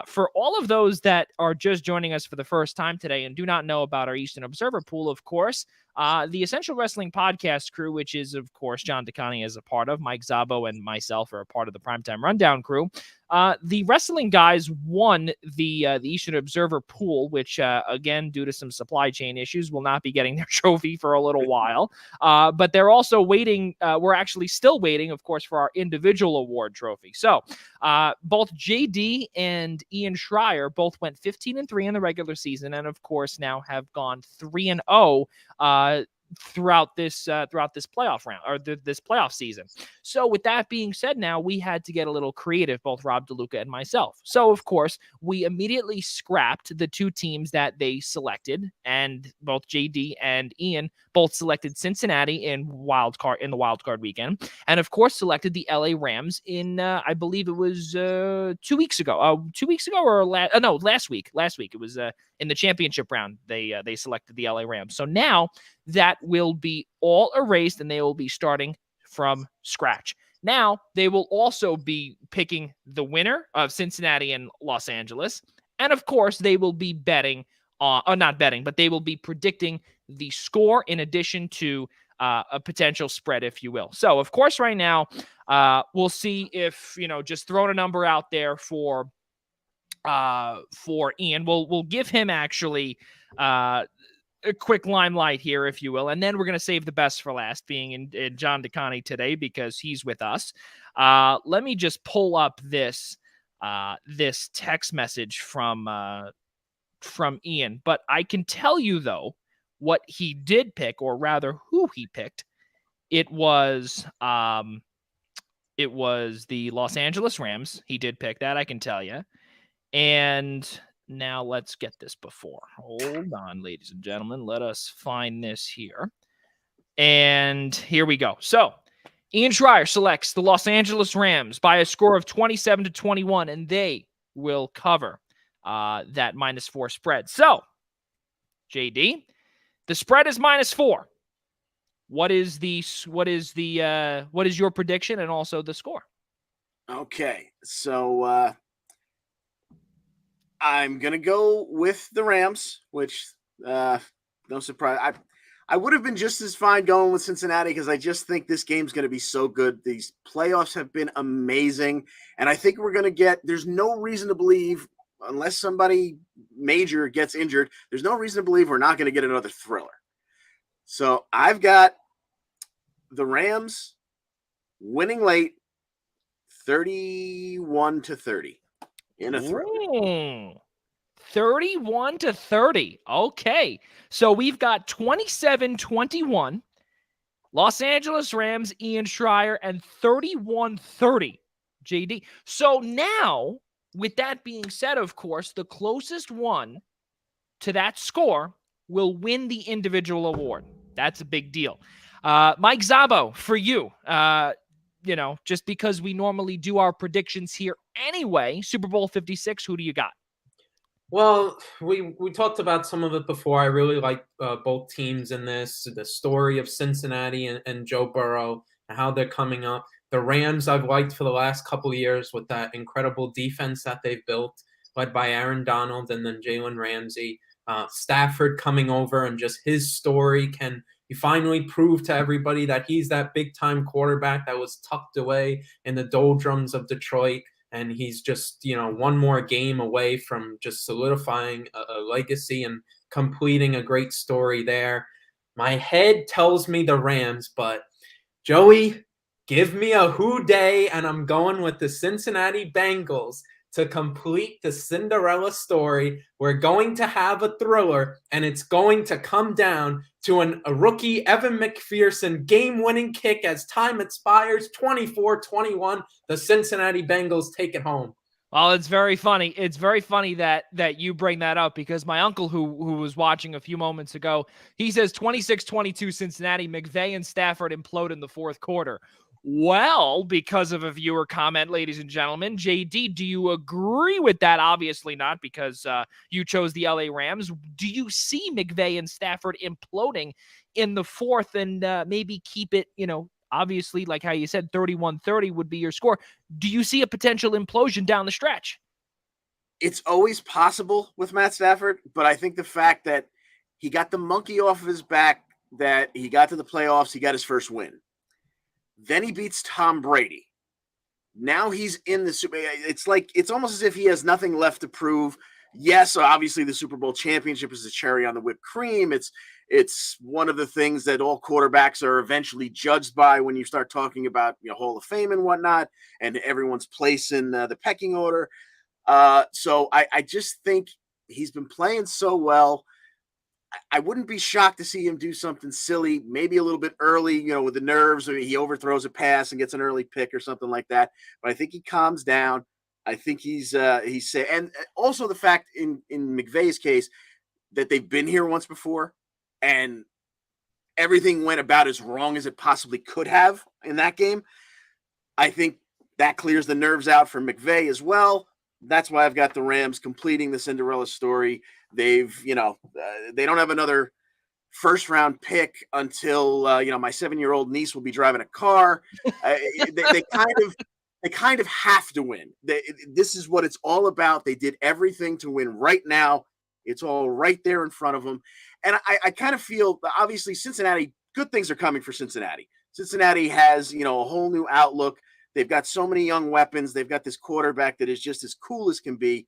Speaker 1: for all of those that are just joining us for the first time today and do not know about our Eastern Observer Pool, of course, the Essential Wrestling Podcast crew, which is, of course, John DeConnie is a part of, Mike Zabo and myself are a part of the Primetime Rundown crew. The wrestling guys won the Eastern Observer Pool, which, again, due to some supply chain issues, will not be getting their trophy for a little while. But they're also waiting. We're actually still waiting, of course, for our individual award trophy. So both JD and Ian Schraier both went 15-3 in the regular season, and of course now have gone 3-0 throughout this playoff round, or this playoff season. So with that being said, now we had to get a little creative, both Rob DeLuca and myself. So of course we immediately scrapped the two teams that they selected, and both JD and Ian both selected Cincinnati in the wild card weekend, and of course selected the LA Rams in I believe it was 2 weeks ago. Last week. It was in the championship round. They selected the LA Rams. So now that will be all erased, and they will be starting from scratch. Now, they will also be picking the winner of Cincinnati and Los Angeles. And of course, they will be they will be predicting the score in addition to a potential spread, if you will. So, of course, right now, we'll see if, just throwing a number out there for Ian. We'll give him actually a quick limelight here, if you will, and then we're going to save the best for last, being in John DeConnie today, because he's with us. Let me just pull up this text message from Ian, but I can tell you though what he did pick, or rather who he picked. It was it was the Los Angeles Rams. He did pick that, I can tell you. And now let's get this before. Hold on, ladies and gentlemen. Let us find this here. And here we go. So Ian Schraier selects the Los Angeles Rams by a score of 27-21, and they will cover that -4 spread. So, JD, the spread is -4. What is your prediction and also the score?
Speaker 2: Okay, so I'm gonna go with the Rams, which no surprise. I would have been just as fine going with Cincinnati because I just think this game's going to be so good. These playoffs have been amazing, and I think we're going to get – there's no reason to believe, unless somebody major gets injured, there's no reason to believe we're not going to get another thriller. So I've got the Rams winning late 31-30 in a thriller.
Speaker 1: 31-30. Okay. So we've got 27-21, Los Angeles Rams, Ian Schraier, and 31-30, JD. So now, with that being said, of course, the closest one to that score will win the individual award. That's a big deal. Mike Szabo, for you, just because we normally do our predictions here anyway, Super Bowl 56, who do you got?
Speaker 3: Well, we talked about some of it before. I really like both teams in this, the story of Cincinnati and Joe Burrow and how they're coming up. The Rams I've liked for the last couple of years with that incredible defense that they've built, led by Aaron Donald and then Jalen Ramsey. Stafford coming over and just his story. Can he finally prove to everybody that he's that big-time quarterback that was tucked away in the doldrums of Detroit? And he's just, one more game away from just solidifying a legacy and completing a great story there. My head tells me the Rams, but Joey, give me a who day, and I'm going with the Cincinnati Bengals to complete the Cinderella story. We're going to have a thriller, and it's going to come down to a rookie, Evan McPherson, game-winning kick as time expires, 24-21. The Cincinnati Bengals take it home.
Speaker 1: Well, it's very funny. It's very funny that you bring that up because my uncle, who was watching a few moments ago, he says 26-22 Cincinnati, McVay and Stafford implode in the fourth quarter. Well, because of a viewer comment, ladies and gentlemen, JD, do you agree with that? Obviously not, because you chose the LA Rams. Do you see McVay and Stafford imploding in the fourth and maybe keep it, obviously, like how you said, 31-30 would be your score. Do you see a potential implosion down the stretch?
Speaker 2: It's always possible with Matt Stafford, but I think the fact that he got the monkey off of his back, that he got to the playoffs, he got his first win. Then he beats Tom Brady. Now he's in the Super Bowl. It's almost as if he has nothing left to prove. Yes, obviously the Super Bowl championship is the cherry on the whipped cream. It's one of the things that all quarterbacks are eventually judged by when you start talking about Hall of Fame and whatnot, and everyone's place in the pecking order. So I just think he's been playing so well. I wouldn't be shocked to see him do something silly, maybe a little bit early, with the nerves, or he overthrows a pass and gets an early pick or something like that. But I think he calms down. I think he's and also the fact in McVay's case that they've been here once before and everything went about as wrong as it possibly could have in that game. I think that clears the nerves out for McVay as well. That's why I've got the Rams completing the Cinderella story. They've, they don't have another first round pick until, my 7-year-old niece will be driving a car. They kind of have to win. This is what it's all about. They did everything to win right now. It's all right there in front of them. And I kind of feel, obviously, Cincinnati, good things are coming for Cincinnati. Cincinnati has, a whole new outlook. They've got so many young weapons. They've got this quarterback that is just as cool as can be.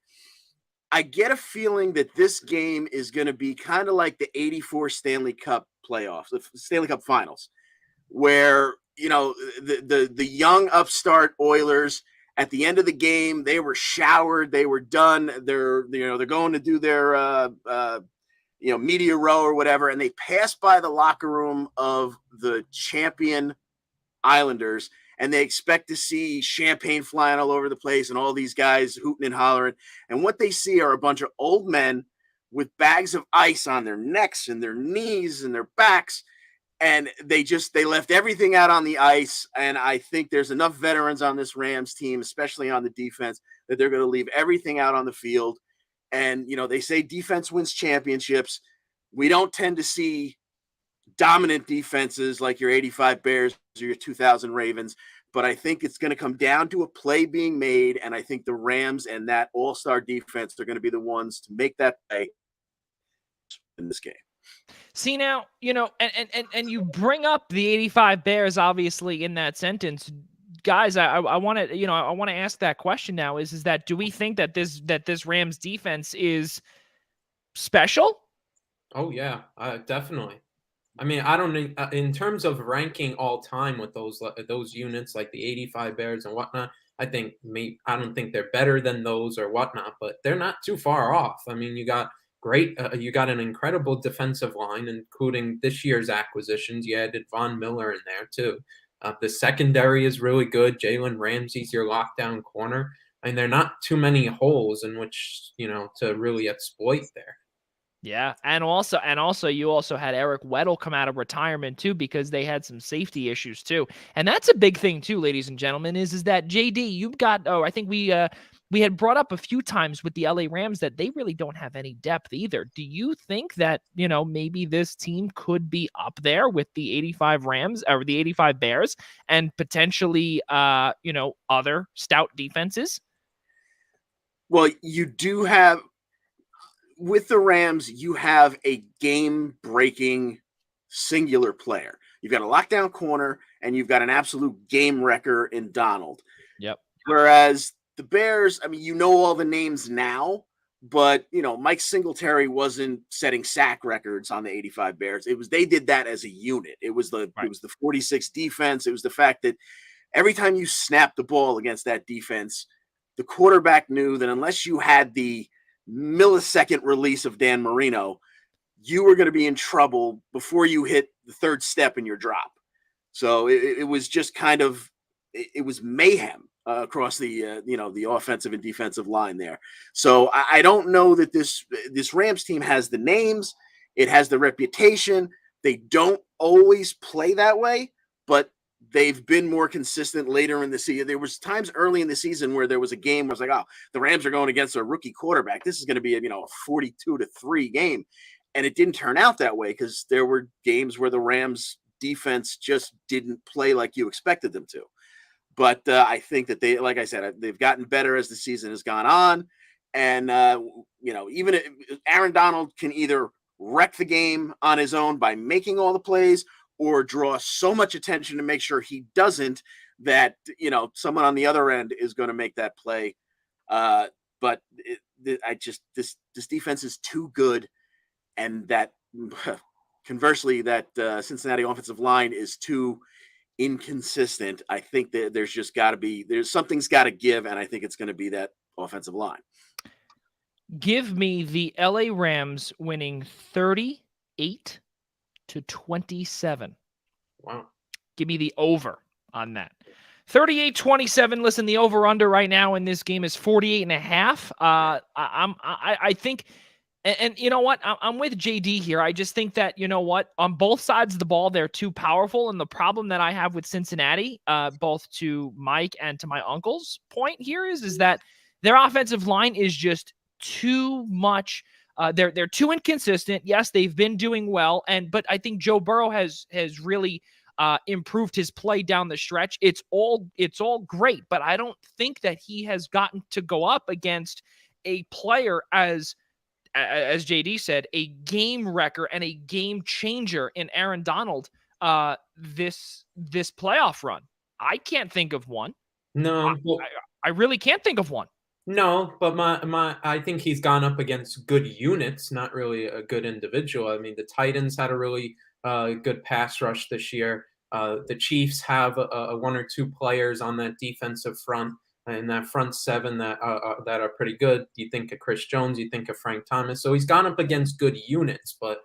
Speaker 2: I get a feeling that this game is going to be kind of like the 84 Stanley Cup playoffs, the Stanley Cup finals, where, the young upstart Oilers at the end of the game, they were showered, they were done. They're going to do their, media row or whatever. And they passed by the locker room of the champion Islanders. and they expect to see champagne flying all over the place and all these guys hooting and hollering. And what they see are a bunch of old men with bags of ice on their necks and their knees and their backs. And they left everything out on the ice. And I think there's enough veterans on this Rams team, especially on the defense, that they're going to leave everything out on the field. And, they say defense wins championships. We don't tend to see dominant defenses like your 85 Bears or your 2000 Ravens. But I think it's going to come down to a play being made. And I think the Rams and that all-star defense are going to be the ones to make that play in this game.
Speaker 1: See now, and you bring up the 85 Bears, obviously, in that sentence, guys. I want to, I want to ask that question now. Is that do we think that this Rams defense is special?
Speaker 3: Oh yeah, definitely. I mean, I don't think in terms of ranking all time with those units like the 85 Bears and whatnot. I don't think they're better than those or whatnot, but they're not too far off. I mean, you got an incredible defensive line, including this year's acquisitions. You added Von Miller in there too. The secondary is really good. Jalen Ramsey's your lockdown corner. I mean, there are not too many holes in which, to really exploit there.
Speaker 1: Yeah, and also you also had Eric Weddle come out of retirement too, because they had some safety issues too. And that's a big thing too, ladies and gentlemen, is that JD, you've got I think we had brought up a few times with the LA Rams that they really don't have any depth either. Do you think that, maybe this team could be up there with the 85 Rams or the 85 Bears and potentially, other stout defenses?
Speaker 2: Well, you do have, with the Rams, you have a game-breaking singular player. You've got a lockdown corner, and you've got an absolute game wrecker in Donald.
Speaker 1: Yep.
Speaker 2: Whereas the Bears, I mean, all the names now, but, Mike Singletary wasn't setting sack records on the 85 Bears. They did that as a unit. It was the 46 defense. It was the fact that every time you snapped the ball against that defense, the quarterback knew that unless you had the millisecond release of Dan Marino, you were going to be in trouble before you hit the third step in your drop. So it was just kind of, it was mayhem across the the offensive and defensive line there. So I don't know that this Rams team has the names. It has the reputation. They don't always play that way, but they've been more consistent later in the season. There was times early in the season where there was a game where it's like, oh, the Rams are going against a rookie quarterback. This is going to be a 42-3 game. And it didn't turn out that way because there were games where the Rams defense just didn't play like you expected them to. But I think that they, like I said, they've gotten better as the season has gone on. And, even Aaron Donald can either wreck the game on his own by making all the plays or draw so much attention to make sure he doesn't, that, someone on the other end is going to make that play. But this defense is too good. And that conversely, that Cincinnati offensive line is too inconsistent. I think that something's got to give. And I think it's going to be that offensive line.
Speaker 1: Give me the LA Rams winning 38-27.
Speaker 3: Wow.
Speaker 1: Give me the over on that. 38-27. Listen, the over-under right now in this game is 48.5. I think, and you know what? I'm with JD here. I just think that, on both sides of the ball, they're too powerful. And the problem that I have with Cincinnati, both to Mike and to my uncle's point here is that their offensive line is just too much. They're too inconsistent. Yes, they've been doing well, but I think Joe Burrow has really improved his play down the stretch. It's all great, but I don't think that he has gotten to go up against a player as JD said, a game wrecker and a game changer in Aaron Donald. This playoff run, I can't think of one.
Speaker 3: No,
Speaker 1: I really can't think of one.
Speaker 3: No, but I think he's gone up against good units, not really a good individual. I mean, the Titans had a really good pass rush this year. The Chiefs have one or two players on that defensive front and that front seven that are pretty good. You think of Chris Jones, you think of Frank Thomas. So he's gone up against good units, but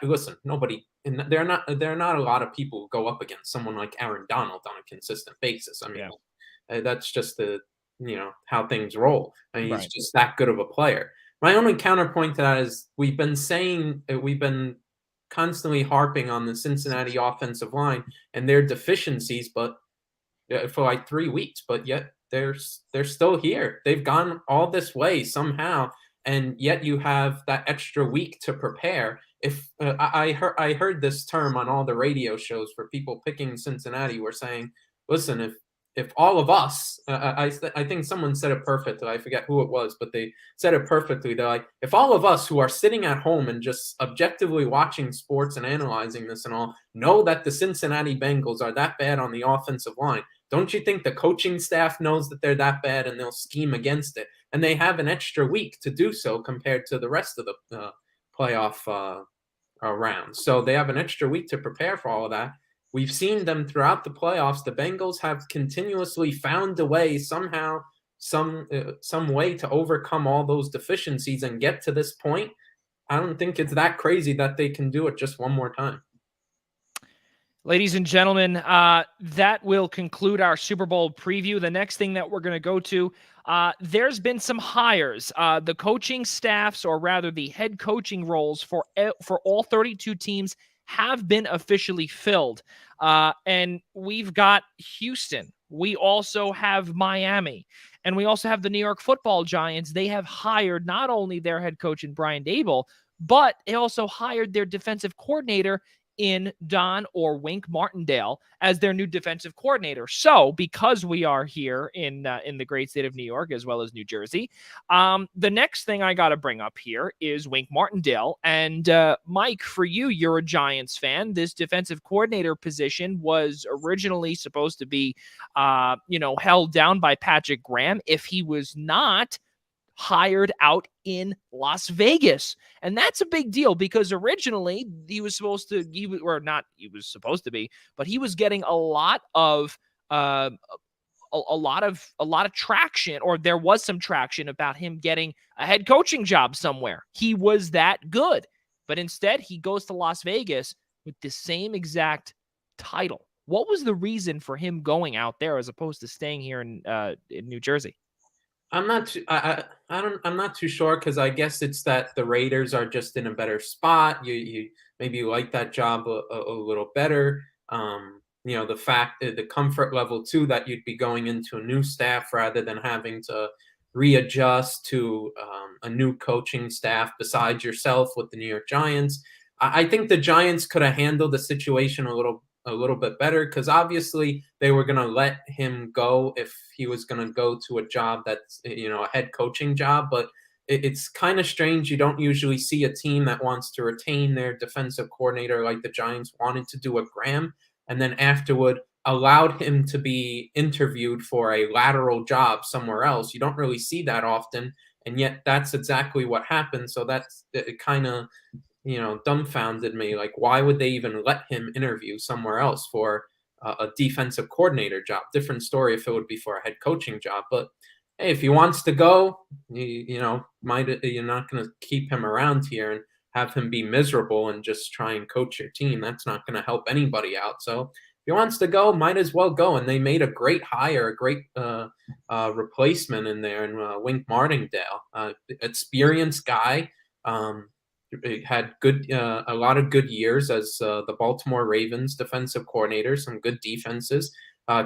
Speaker 3: Listen, nobody, and there are not a lot of people who go up against someone like Aaron Donald on a consistent basis. I mean, that's just how things roll. I mean, he's just that good of a player. My only counterpoint to that is we've been constantly harping on the Cincinnati offensive line and their deficiencies, but for like 3 weeks, but yet they're still here. They've gone all this way somehow, and yet you have that extra week to prepare. If I heard this term on all the radio shows for people picking Cincinnati, were saying, listen, if all of us, I think someone said it perfectly. I forget who it was, but they said it perfectly. They're like, if all of us who are sitting at home and just objectively watching sports and analyzing this and all know that the Cincinnati Bengals are that bad on the offensive line, don't you think the coaching staff knows that they're that bad and they'll scheme against it? And they have an extra week to do so compared to the rest of the playoff rounds. So they have an extra week to prepare for all of that. We've seen them throughout the playoffs. The Bengals have continuously found a way somehow, some way to overcome all those deficiencies and get to this point. I don't think it's that crazy that they can do it just one more time.
Speaker 1: Ladies and gentlemen, that will conclude our Super Bowl preview. The next thing that we're going to go to, there's been some hires. The coaching staffs, or rather the head coaching roles for all 32 teams have been officially filled. And we've got Houston. We also have Miami. And we also have the New York Football Giants. They have hired not only their head coach in Brian Daboll, but they also hired their defensive coordinator in Don or Wink Martindale as their new defensive coordinator. So because we are here in the great state of New York as well as New Jersey, the next thing I got to bring up here is Wink Martindale. And Mike, for you, you're a Giants fan. This defensive coordinator position was originally supposed to be, held down by Patrick Graham if he was not hired out in Las Vegas. And that's a big deal because originally he was getting a lot of traction, or there was some traction about him getting a head coaching job somewhere. He was that good, but instead he goes to Las Vegas with the same exact title. What was the reason for him going out there as opposed to staying here in New Jersey?
Speaker 3: I'm not too sure, because I guess it's that the Raiders are just in a better spot. You maybe like that job a little better. The fact that the comfort level too, that you'd be going into a new staff rather than having to readjust to a new coaching staff besides yourself with the New York Giants. I think the Giants could have handled the situation a little bit better, because obviously they were going to let him go if he was going to go to a job that's, a head coaching job. But it's kind of strange. You don't usually see a team that wants to retain their defensive coordinator like the Giants wanted to do with Graham, and then afterward allowed him to be interviewed for a lateral job somewhere else. You don't really see that often, and yet that's exactly what happened. So that's kind of dumbfounded me. Like, why would they even let him interview somewhere else for a defensive coordinator job? Different story if it would be for a head coaching job. But hey, if he wants to go, you're not going to keep him around here and have him be miserable and just try and coach your team. That's not going to help anybody out. So if he wants to go, might as well go. And they made a great hire, a great replacement in there, in Wink Martindale, experienced guy. Had a lot of good years as the Baltimore Ravens defensive coordinator, some good defenses.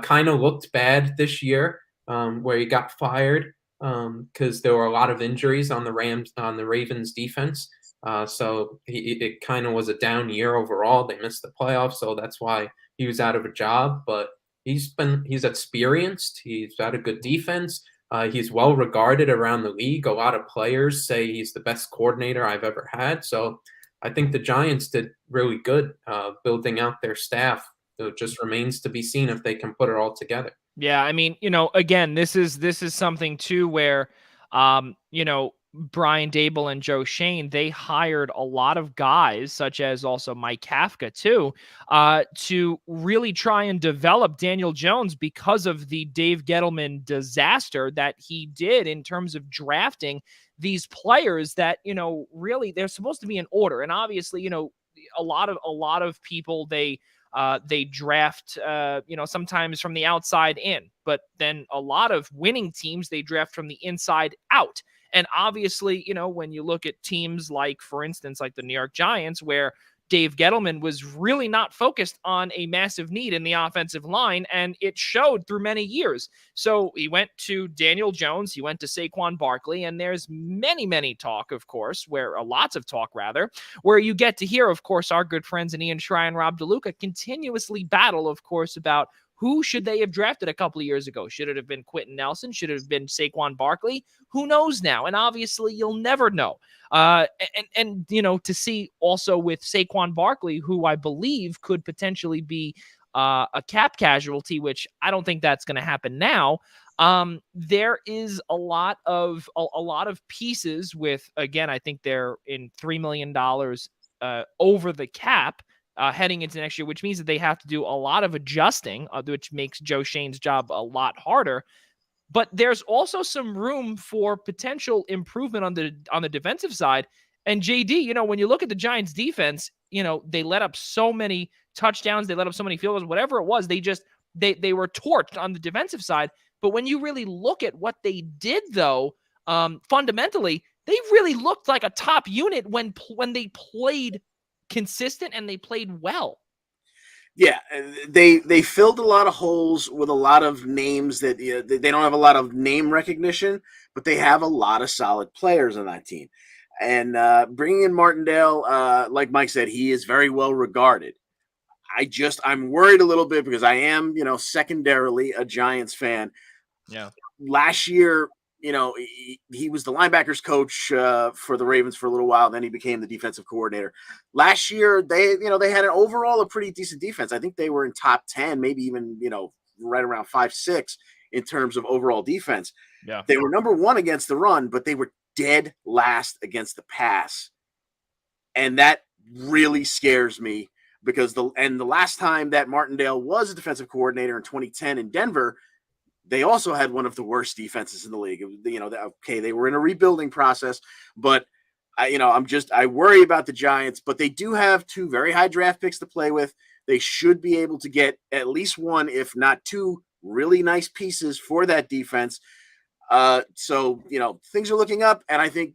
Speaker 3: Kind of looked bad this year, where he got fired because there were a lot of injuries on the Ravens defense. So it kind of was a down year overall. They missed the playoffs, so that's why he was out of a job. But he's experienced. He's got a good defense. He's well regarded around the league. A lot of players say he's the best coordinator I've ever had. So I think the Giants did really good building out their staff. It just remains to be seen if they can put it all together.
Speaker 1: Yeah, I mean, again, this is something too where, Brian Daboll and Joe Schoen, they hired a lot of guys, such as also Mike Kafka too, to really try and develop Daniel Jones because of the Dave Gettleman disaster that he did in terms of drafting these players that, really they're supposed to be in order. And obviously, a lot of people, they draft, sometimes from the outside in, but then a lot of winning teams, they draft from the inside out. And obviously, when you look at teams like, for instance, like the New York Giants, where Dave Gettleman was really not focused on a massive need in the offensive line, and it showed through many years. So he went to Daniel Jones, he went to Saquon Barkley, and there's many talk, of course, lots of talk, where you get to hear, of course, our good friends in Ian Schraier and Rob DeLuca continuously battle, of course, about who should they have drafted a couple of years ago? Should it have been Quentin Nelson? Should it have been Saquon Barkley? Who knows now? And obviously, you'll never know. And to see also with Saquon Barkley, who I believe could potentially be a cap casualty, which I don't think that's going to happen now. There is a lot of pieces with, again, I think they're in $3 million over the cap. Heading into next year, which means that they have to do a lot of adjusting, which makes Joe Shane's job a lot harder. But there's also some room for potential improvement on the defensive side. And JD, when you look at the Giants defense, they let up so many touchdowns, they let up so many field goals, whatever it was, they were torched on the defensive side. But when you really look at what they did, though, fundamentally, they really looked like a top unit when they played consistent and they played well.
Speaker 2: Yeah, they filled a lot of holes with a lot of names that they don't have a lot of name recognition, but they have a lot of solid players on that team. And bringing in Martindale, like Mike said, he is very well regarded. I'm worried a little bit because I am, secondarily a Giants fan.
Speaker 1: Yeah.
Speaker 2: Last year, he was the linebackers coach for the Ravens for a little while. Then he became the defensive coordinator. Last year, they had an overall a pretty decent defense. I think they were in top 10, maybe even, right around 5-6 in terms of overall defense.
Speaker 1: Yeah.
Speaker 2: They were number 1 against the run, but they were dead last against the pass. And that really scares me because the last time that Martindale was a defensive coordinator in 2010 in Denver, they also had one of the worst defenses in the league. They were in a rebuilding process, but I worry about the Giants, but they do have 2 very high draft picks to play with. They should be able to get at least 1, if not 2, really nice pieces for that defense. So things are looking up, and I think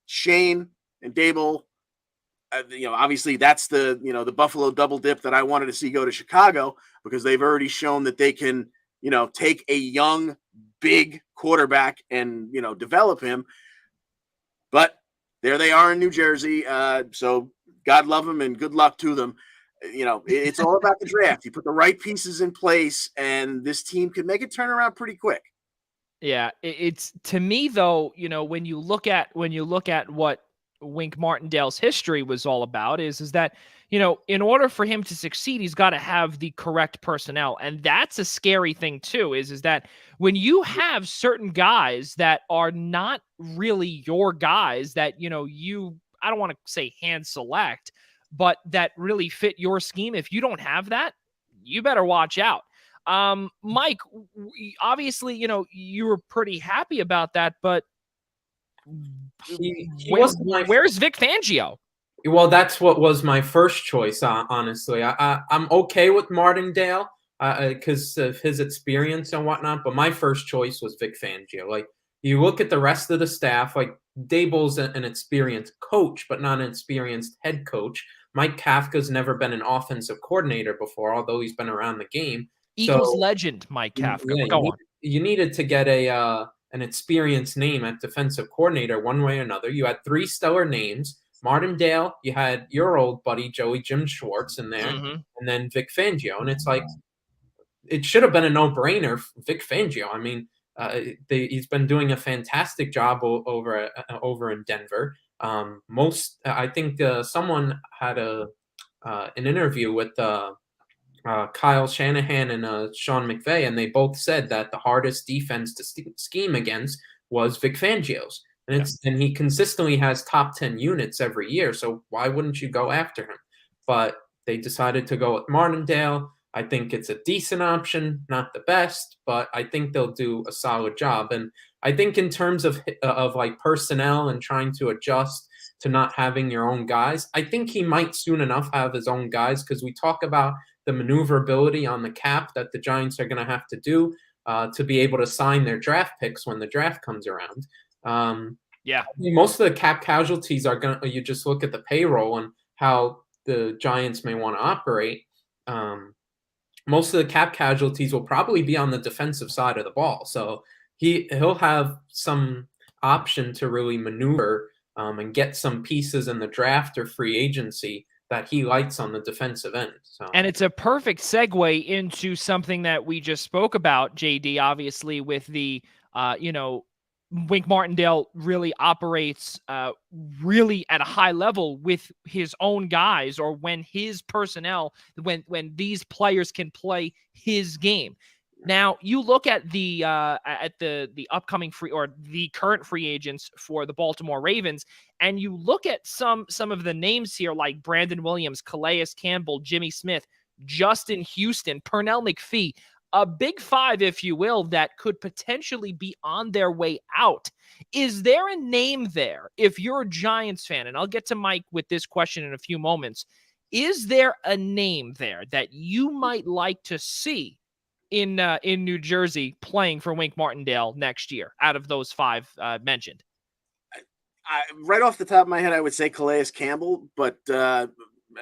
Speaker 2: Shane and Dable, obviously that's the Buffalo double dip that I wanted to see go to Chicago because they've already shown that they can, take a young, big quarterback and, develop him. But there they are in New Jersey. So God love them and good luck to them. It's all about the draft. You put the right pieces in place and this team can make it turn around pretty quick.
Speaker 1: Yeah. It's to me though, when you look at what Wink Martindale's history was all about is that, in order for him to succeed, he's got to have the correct personnel. And that's a scary thing too, is that when you have certain guys that are not really your guys that, I don't want to say hand select, but that really fit your scheme. If you don't have that, you better watch out. Mike, obviously, you were pretty happy about that, but where's Vic Fangio?
Speaker 3: Well, that's what was my first choice, honestly. I'm okay with Martindale because of his experience and whatnot, but my first choice was Vic Fangio. Like, you look at the rest of the staff, like Dable's an experienced coach, but not an experienced head coach. Mike Kafka's never been an offensive coordinator before, although he's been around the game.
Speaker 1: Eagles legend, Mike Kafka.
Speaker 3: Yeah,
Speaker 1: Go on.
Speaker 3: You needed to get an experienced name at defensive coordinator one way or another. You had 3 stellar names. Martindale, you had your old buddy Joey Jim Schwartz in there, and then Vic Fangio. And it's like, it should have been a no-brainer for Vic Fangio. I mean, he's been doing a fantastic job over in Denver. I think someone had an interview with Kyle Shanahan and Sean McVay, and they both said that the hardest defense to scheme against was Vic Fangio's. And he consistently has top 10 units every year, so why wouldn't you go after him? But they decided to go with Martindale. I think it's a decent option, not the best, but I think they'll do a solid job. And I think in terms of like personnel and trying to adjust, to not having your own guys. I think he might soon enough have his own guys because we talk about the maneuverability on the cap that the Giants are going to have to do to be able to sign their draft picks when the draft comes around.
Speaker 1: Yeah.
Speaker 3: Most of the cap casualties are going to, you just look at the payroll and how the Giants may want to operate. Most of the cap casualties will probably be on the defensive side of the ball. So he'll have some option to really maneuver and get some pieces in the draft or free agency that he likes on the defensive end. So,
Speaker 1: and it's a perfect segue into something that we just spoke about, JD, obviously with the, Wink Martindale really operates really at a high level with his own guys, or when his personnel, when these players can play his game. Now you look at the upcoming free, or the current free agents for the Baltimore Ravens, and you look at some of the names here like Brandon Williams, Calais Campbell, Jimmy Smith, Justin Houston, Pernell McPhee. A big five, if you will, that could potentially be on their way out. Is there a name there, if you're a Giants fan, and I'll get to Mike with this question in a few moments, is there a name there that you might like to see in New Jersey playing for Wink Martindale next year out of those five mentioned?
Speaker 2: Right off the top of my head, I would say Calais Campbell, but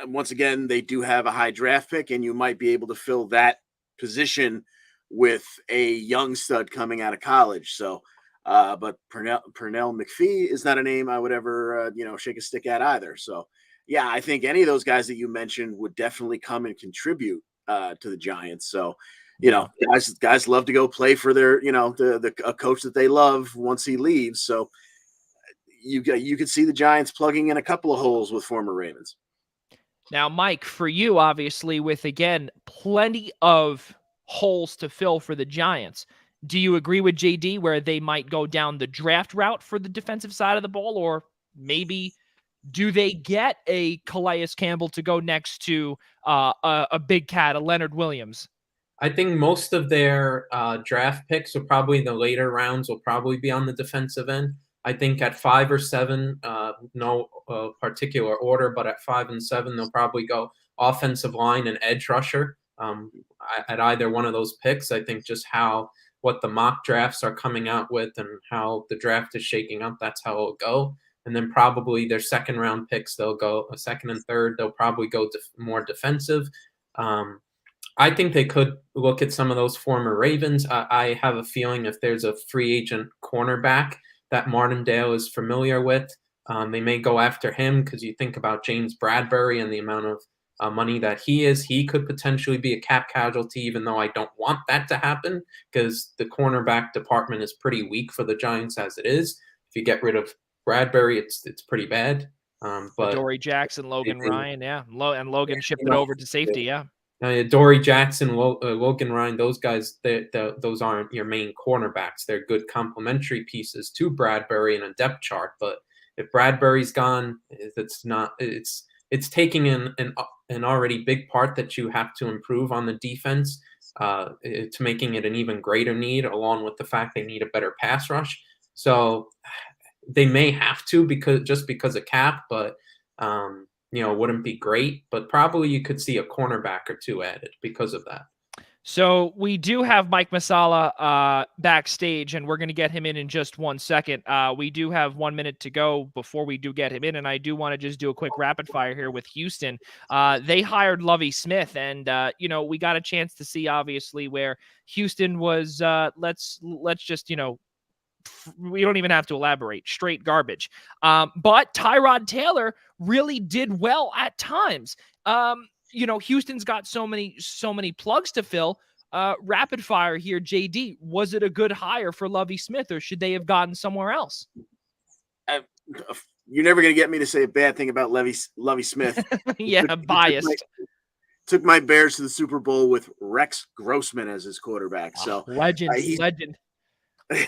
Speaker 2: once again, they do have a high draft pick, and you might be able to fill that position with a young stud coming out of college. So, but Pernell McPhee is not a name I would ever, shake a stick at either. So, yeah, I think any of those guys that you mentioned would definitely come and contribute to the Giants. So, guys love to go play for their, a coach that they love once he leaves. So, you could see the Giants plugging in a couple of holes with former Ravens.
Speaker 1: Now, Mike, for you, obviously, with, again, plenty of holes to fill for the Giants, do you agree with JD where they might go down the draft route for the defensive side of the ball, or maybe do they get a Calais Campbell to go next to a big cat, a Leonard Williams?
Speaker 3: I think most of their draft picks will probably, the later rounds will probably be on the defensive end. I think at 5 or 7, no particular order, but at 5 and 7, they'll probably go offensive line and edge rusher at either one of those picks. I think just what the mock drafts are coming out with and how the draft is shaking up, that's how it'll go. And then probably their second round picks, they'll go a second and third. They'll probably go more defensive. I think they could look at some of those former Ravens. I have a feeling if there's a free agent cornerback that Martindale is familiar with, they may go after him, because you think about James Bradbury and the amount of money that he could potentially be a cap casualty, even though I don't want that to happen because the cornerback department is pretty weak for the Giants as it is. If you get rid of Bradbury, it's pretty bad. But
Speaker 1: Dory Jackson, Logan Ryan, yeah. And Logan shipped it over to safety, yeah.
Speaker 3: Dory Jackson, Logan Ryan, those guys, those aren't your main cornerbacks. They're good complementary pieces to Bradbury in a depth chart. But if Bradbury's gone, it's taking an already big part that you have to improve on the defense to making it an even greater need, along with the fact they need a better pass rush. So they may have to because of cap, but wouldn't be great, but probably you could see a cornerback or two added because of that.
Speaker 1: So we do have Mike Masala backstage, and we're going to get him in just 1 second. We do have 1 minute to go before we do get him in, and I do want to just do a quick rapid fire here with Houston. They hired Lovie Smith, and we got a chance to see obviously where Houston was. Let's just we don't even have to elaborate. Straight garbage. But Tyrod Taylor really did well at times. Houston's got so many plugs to fill. Rapid fire here, JD. Was it a good hire for Lovie Smith, or should they have gotten somewhere else?
Speaker 2: You're never going to get me to say a bad thing about Lovie Smith.
Speaker 1: Yeah, biased.
Speaker 2: Took my Bears to the Super Bowl with Rex Grossman as his quarterback. So
Speaker 1: legend.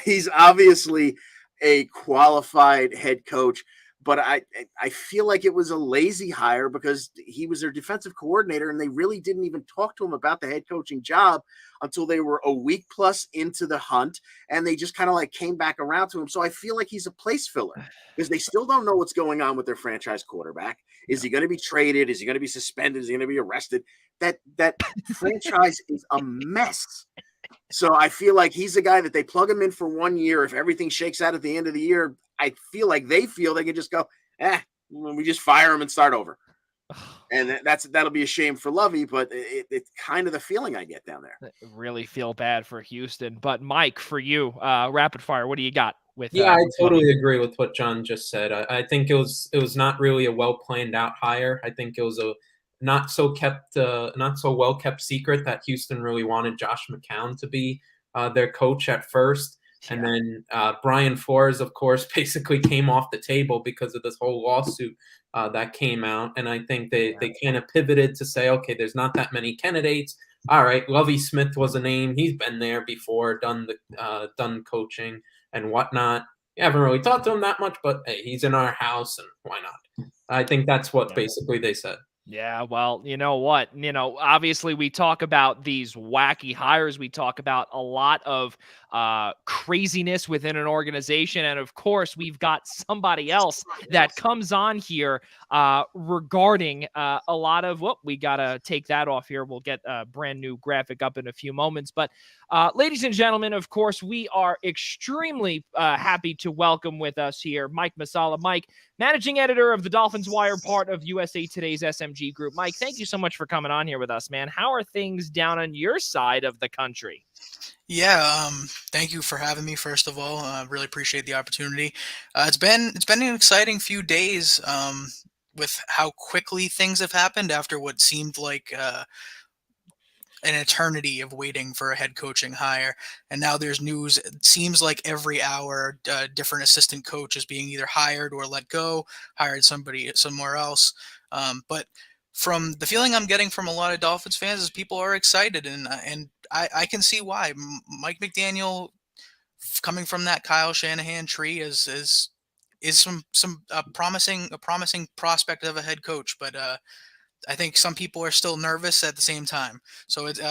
Speaker 2: He's obviously a qualified head coach, but I feel like it was a lazy hire because he was their defensive coordinator, and they really didn't even talk to him about the head coaching job until they were a week plus into the hunt, and they just kind of like came back around to him. So I feel like he's a place filler because they still don't know what's going on with their franchise quarterback. Is he going to be traded? Is he going to be suspended? Is he going to be arrested? That franchise is a mess. So I feel like he's the guy that they plug him in for 1 year. If everything shakes out at the end of the year, I feel like they can just go, we just fire him and start over. And that'll be a shame for Lovey, but it's kind of the feeling I get down there.
Speaker 1: I really feel bad for Houston. But Mike, for you, rapid fire, what do you got with?
Speaker 3: Yeah, I totally
Speaker 1: Lovey?
Speaker 3: agree with what John just said. I think it was not really a well planned out hire. I think it was a not so well kept secret that Houston really wanted Josh McCown to be their coach at first. And then Brian Flores, of course, basically came off the table because of this whole lawsuit that came out. And I think they kind of pivoted to say, okay, there's not that many candidates. All right, Lovie Smith was a name. He's been there before, done coaching and whatnot. You haven't really talked to him that much, but hey, he's in our house, and why not? I think that's what basically they said.
Speaker 1: Yeah, well, you know what? Obviously we talk about these wacky hires. We talk about a lot of craziness within an organization. And of course, we've got somebody else that comes on here regarding a lot of, we got to take that off here. We'll get a brand new graphic up in a few moments. But ladies and gentlemen, of course, we are extremely happy to welcome with us here Mike Masala. Mike, managing editor of the Dolphins Wire, part of USA Today's SMG Group. Mike, thank you so much for coming on here with us, man. How are things down on your side of the country?
Speaker 4: Yeah, thank you for having me, first of all. I really appreciate the opportunity. It's been an exciting few days with how quickly things have happened after what seemed like an eternity of waiting for a head coaching hire. And now there's news. It seems like every hour, different assistant coach is being either hired or let go, hired somebody somewhere else. But from the feeling I'm getting from a lot of Dolphins fans is people are excited, and I can see why. Mike McDaniel, coming from that Kyle Shanahan tree, is some promising prospect of a head coach, but I think some people are still nervous at the same time. So it's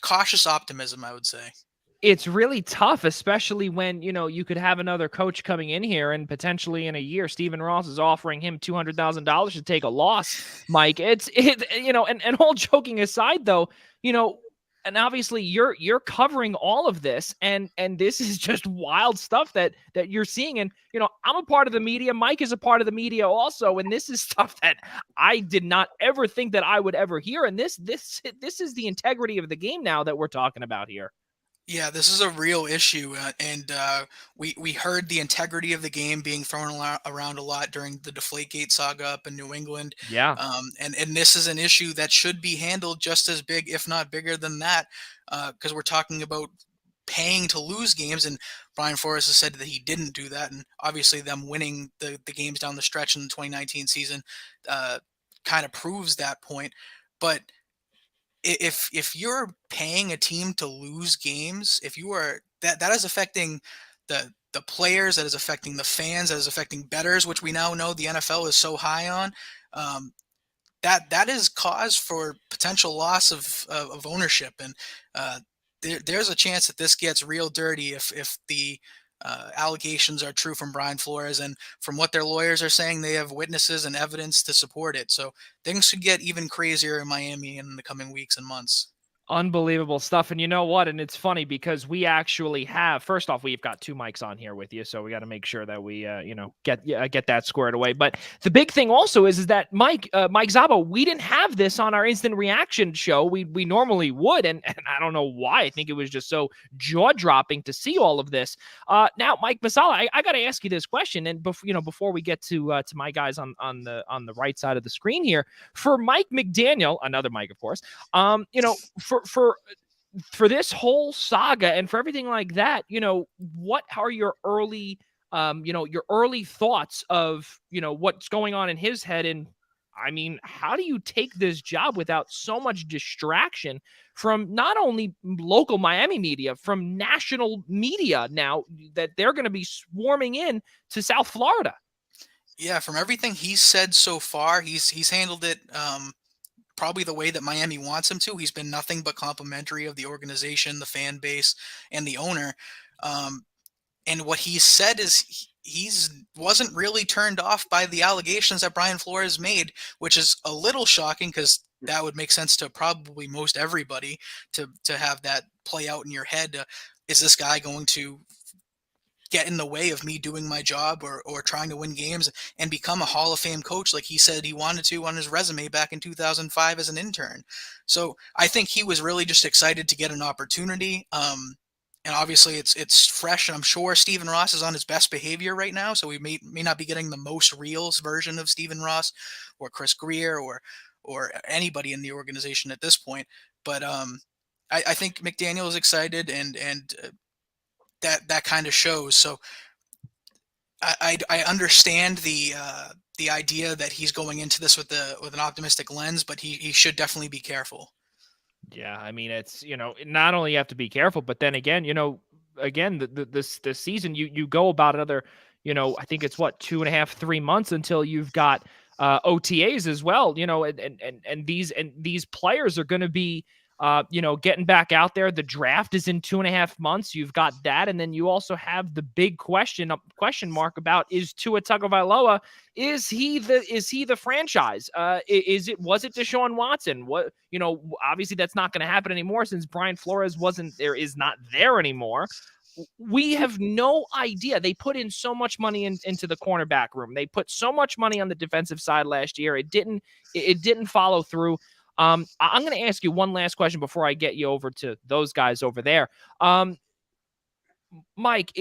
Speaker 4: cautious optimism, I would say.
Speaker 1: It's really tough, especially when, you could have another coach coming in here and potentially in a year, Stephen Ross is offering him $200,000 to take a loss. Mike, and all joking aside though, and obviously you're covering all of this, and this is just wild stuff that you're seeing. And, I'm a part of the media. Mike is a part of the media also. And this is stuff that I did not ever think that I would ever hear. And this is the integrity of the game now that we're talking about here.
Speaker 4: Yeah, this is a real issue, and we heard the integrity of the game being thrown around a lot during the Deflategate saga up in New England.
Speaker 1: Yeah,
Speaker 4: and this is an issue that should be handled just as big, if not bigger than that, because we're talking about paying to lose games, and Brian Flores has said that he didn't do that, and obviously them winning the games down the stretch in the 2019 season kind of proves that point. But if you're paying a team to lose games, if you are that is affecting the players, that is affecting the fans, that is affecting bettors, which we now know the NFL is so high on, that is cause for potential loss of ownership. And there's a chance that this gets real dirty if the allegations are true from Brian Flores, and from what their lawyers are saying, they have witnesses and evidence to support it. So things could get even crazier in Miami in the coming weeks and months.
Speaker 1: Unbelievable stuff. And you know what? And it's funny because we actually have, first off, we've got two mics on here with you. So we got to make sure that we, get that squared away. But the big thing also is that Mike Szabo, we didn't have this on our instant reaction show. We normally would. And I don't know why. I think it was just so jaw dropping to see all of this. Now, Mike Masala, I got to ask you this question. And before we get to my guys on the right side of the screen here, for Mike McDaniel, another Mike, of course, for this whole saga and for everything like that, what are your early thoughts of, what's going on in his head? And I mean, how do you take this job without so much distraction from not only local Miami media, from national media now that they're going to be swarming in to South Florida?
Speaker 4: Yeah, from everything he's said so far, he's handled it probably the way that Miami wants him to. He's been nothing but complimentary of the organization, the fan base, and the owner. Um, and what he said is he's wasn't really turned off by the allegations that Brian Flores made, which is a little shocking because that would make sense to probably most everybody to have that play out in your head. Is this guy going to get in the way of me doing my job or trying to win games and become a Hall of Fame coach like he said he wanted to on his resume back in 2005 as an intern? So I think he was really just excited to get an opportunity. And obviously it's fresh, and I'm sure Stephen Ross is on his best behavior right now, so we may not be getting the most reals version of Stephen Ross or Chris Greer or anybody in the organization at this point. But I think McDaniel is excited, and that kind of shows. So I understand the idea that he's going into this with an optimistic lens, but he should definitely be careful.
Speaker 1: Yeah, I mean, it's, not only you have to be careful, but then again, again, the season, you go about another, I think it's what, 2.5, 3 months until you've got OTAs as well, and these players are going to be, getting back out there. The draft is in 2.5 months. You've got that, and then you also have the big question mark about, is Tua Tagovailoa, is he the franchise? Was it Deshaun Watson? What, obviously that's not going to happen anymore since Brian Flores is not there anymore. We have no idea. They put in so much money into the cornerback room. They put so much money on the defensive side last year. It didn't follow through. I'm going to ask you one last question before I get you over to those guys over there. Mike,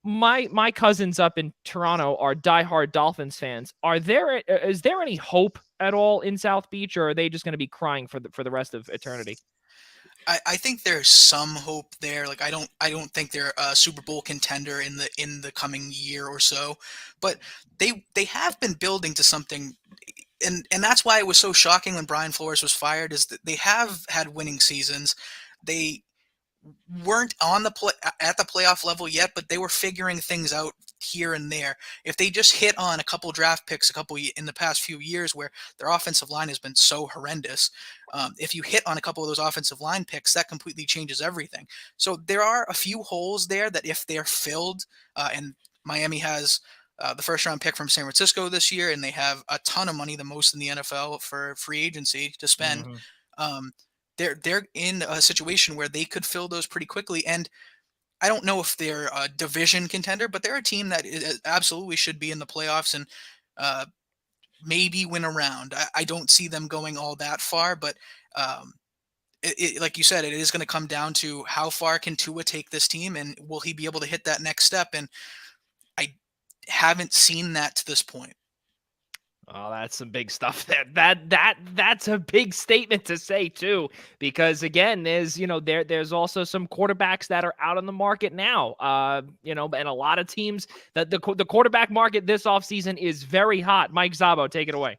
Speaker 1: my cousins up in Toronto are diehard Dolphins fans. Is there any hope at all in South Beach, or are they just going to be crying for the rest of eternity?
Speaker 4: I think there's some hope there. Like I don't think they're a Super Bowl contender in the coming year or so, but they have been building to something. And that's why it was so shocking when Brian Flores was fired, is that they have had winning seasons. They weren't at the playoff level yet, but they were figuring things out here and there. If they just hit on a couple draft picks in the past few years where their offensive line has been so horrendous, if you hit on a couple of those offensive line picks, that completely changes everything. So there are a few holes there that if they're filled, and Miami has the first round pick from San Francisco this year, and they have a ton of money, the most in the NFL for free agency to spend. Mm-hmm. They're in a situation where they could fill those pretty quickly. And I don't know if they're a division contender, but they're a team that absolutely should be in the playoffs and maybe win a round. I don't see them going all that far, but like you said, it is going to come down to how far can Tua take this team, and will he be able to hit that next step? And I haven't seen that to this point.
Speaker 1: Oh, that's some big stuff there. That's a big statement to say too, because again, there's also some quarterbacks that are out on the market now. And a lot of teams that the quarterback market this offseason is very hot. Mike Szabo, take it away.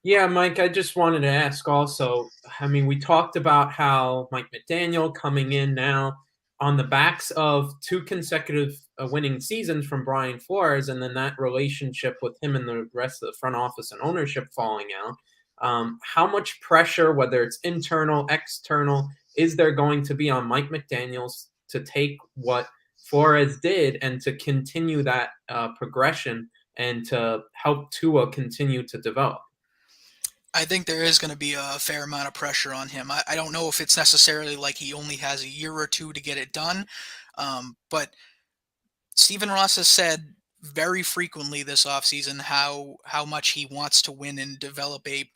Speaker 3: Yeah, Mike, I just wanted to ask also, I mean, we talked about how Mike McDaniel coming in now on the backs of 2 consecutive winning seasons from Brian Flores, and then that relationship with him and the rest of the front office and ownership falling out. How much pressure, whether it's internal, external, is there going to be on Mike McDaniels to take what Flores did and to continue that progression and to help Tua continue to develop?
Speaker 4: I think there is going to be a fair amount of pressure on him. I don't know if it's necessarily like he only has a year or two to get it done, but Stephen Ross has said very frequently this offseason how much he wants to win and develop a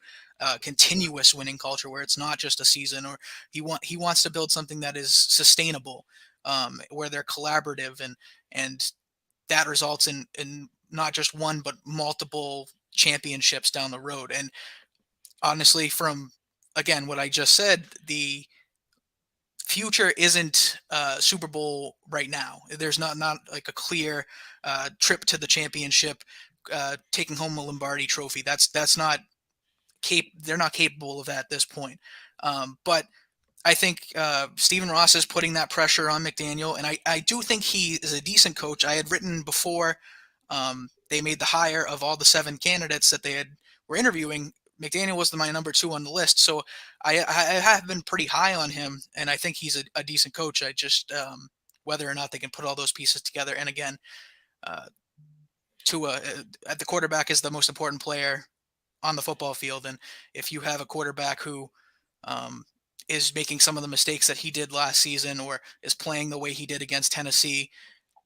Speaker 4: continuous winning culture where it's not just a season, or he wants to build something that is sustainable, where they're collaborative, and that results in not just one but multiple championships down the road. And honestly, from again what I just said, the future isn't Super Bowl right now. There's not like a clear trip to the championship, taking home a Lombardi trophy. That's not they're not capable of that at this point. But I think Stephen Ross is putting that pressure on McDaniel, and I do think he is a decent coach. I had written before they made the hire of all the 7 candidates that they were interviewing. McDaniel was my number 2 on the list. So I have been pretty high on him, and I think he's a decent coach. I just, whether or not they can put all those pieces together. And again, Tua at the quarterback is the most important player on the football field. And if you have a quarterback who is making some of the mistakes that he did last season, or is playing the way he did against Tennessee,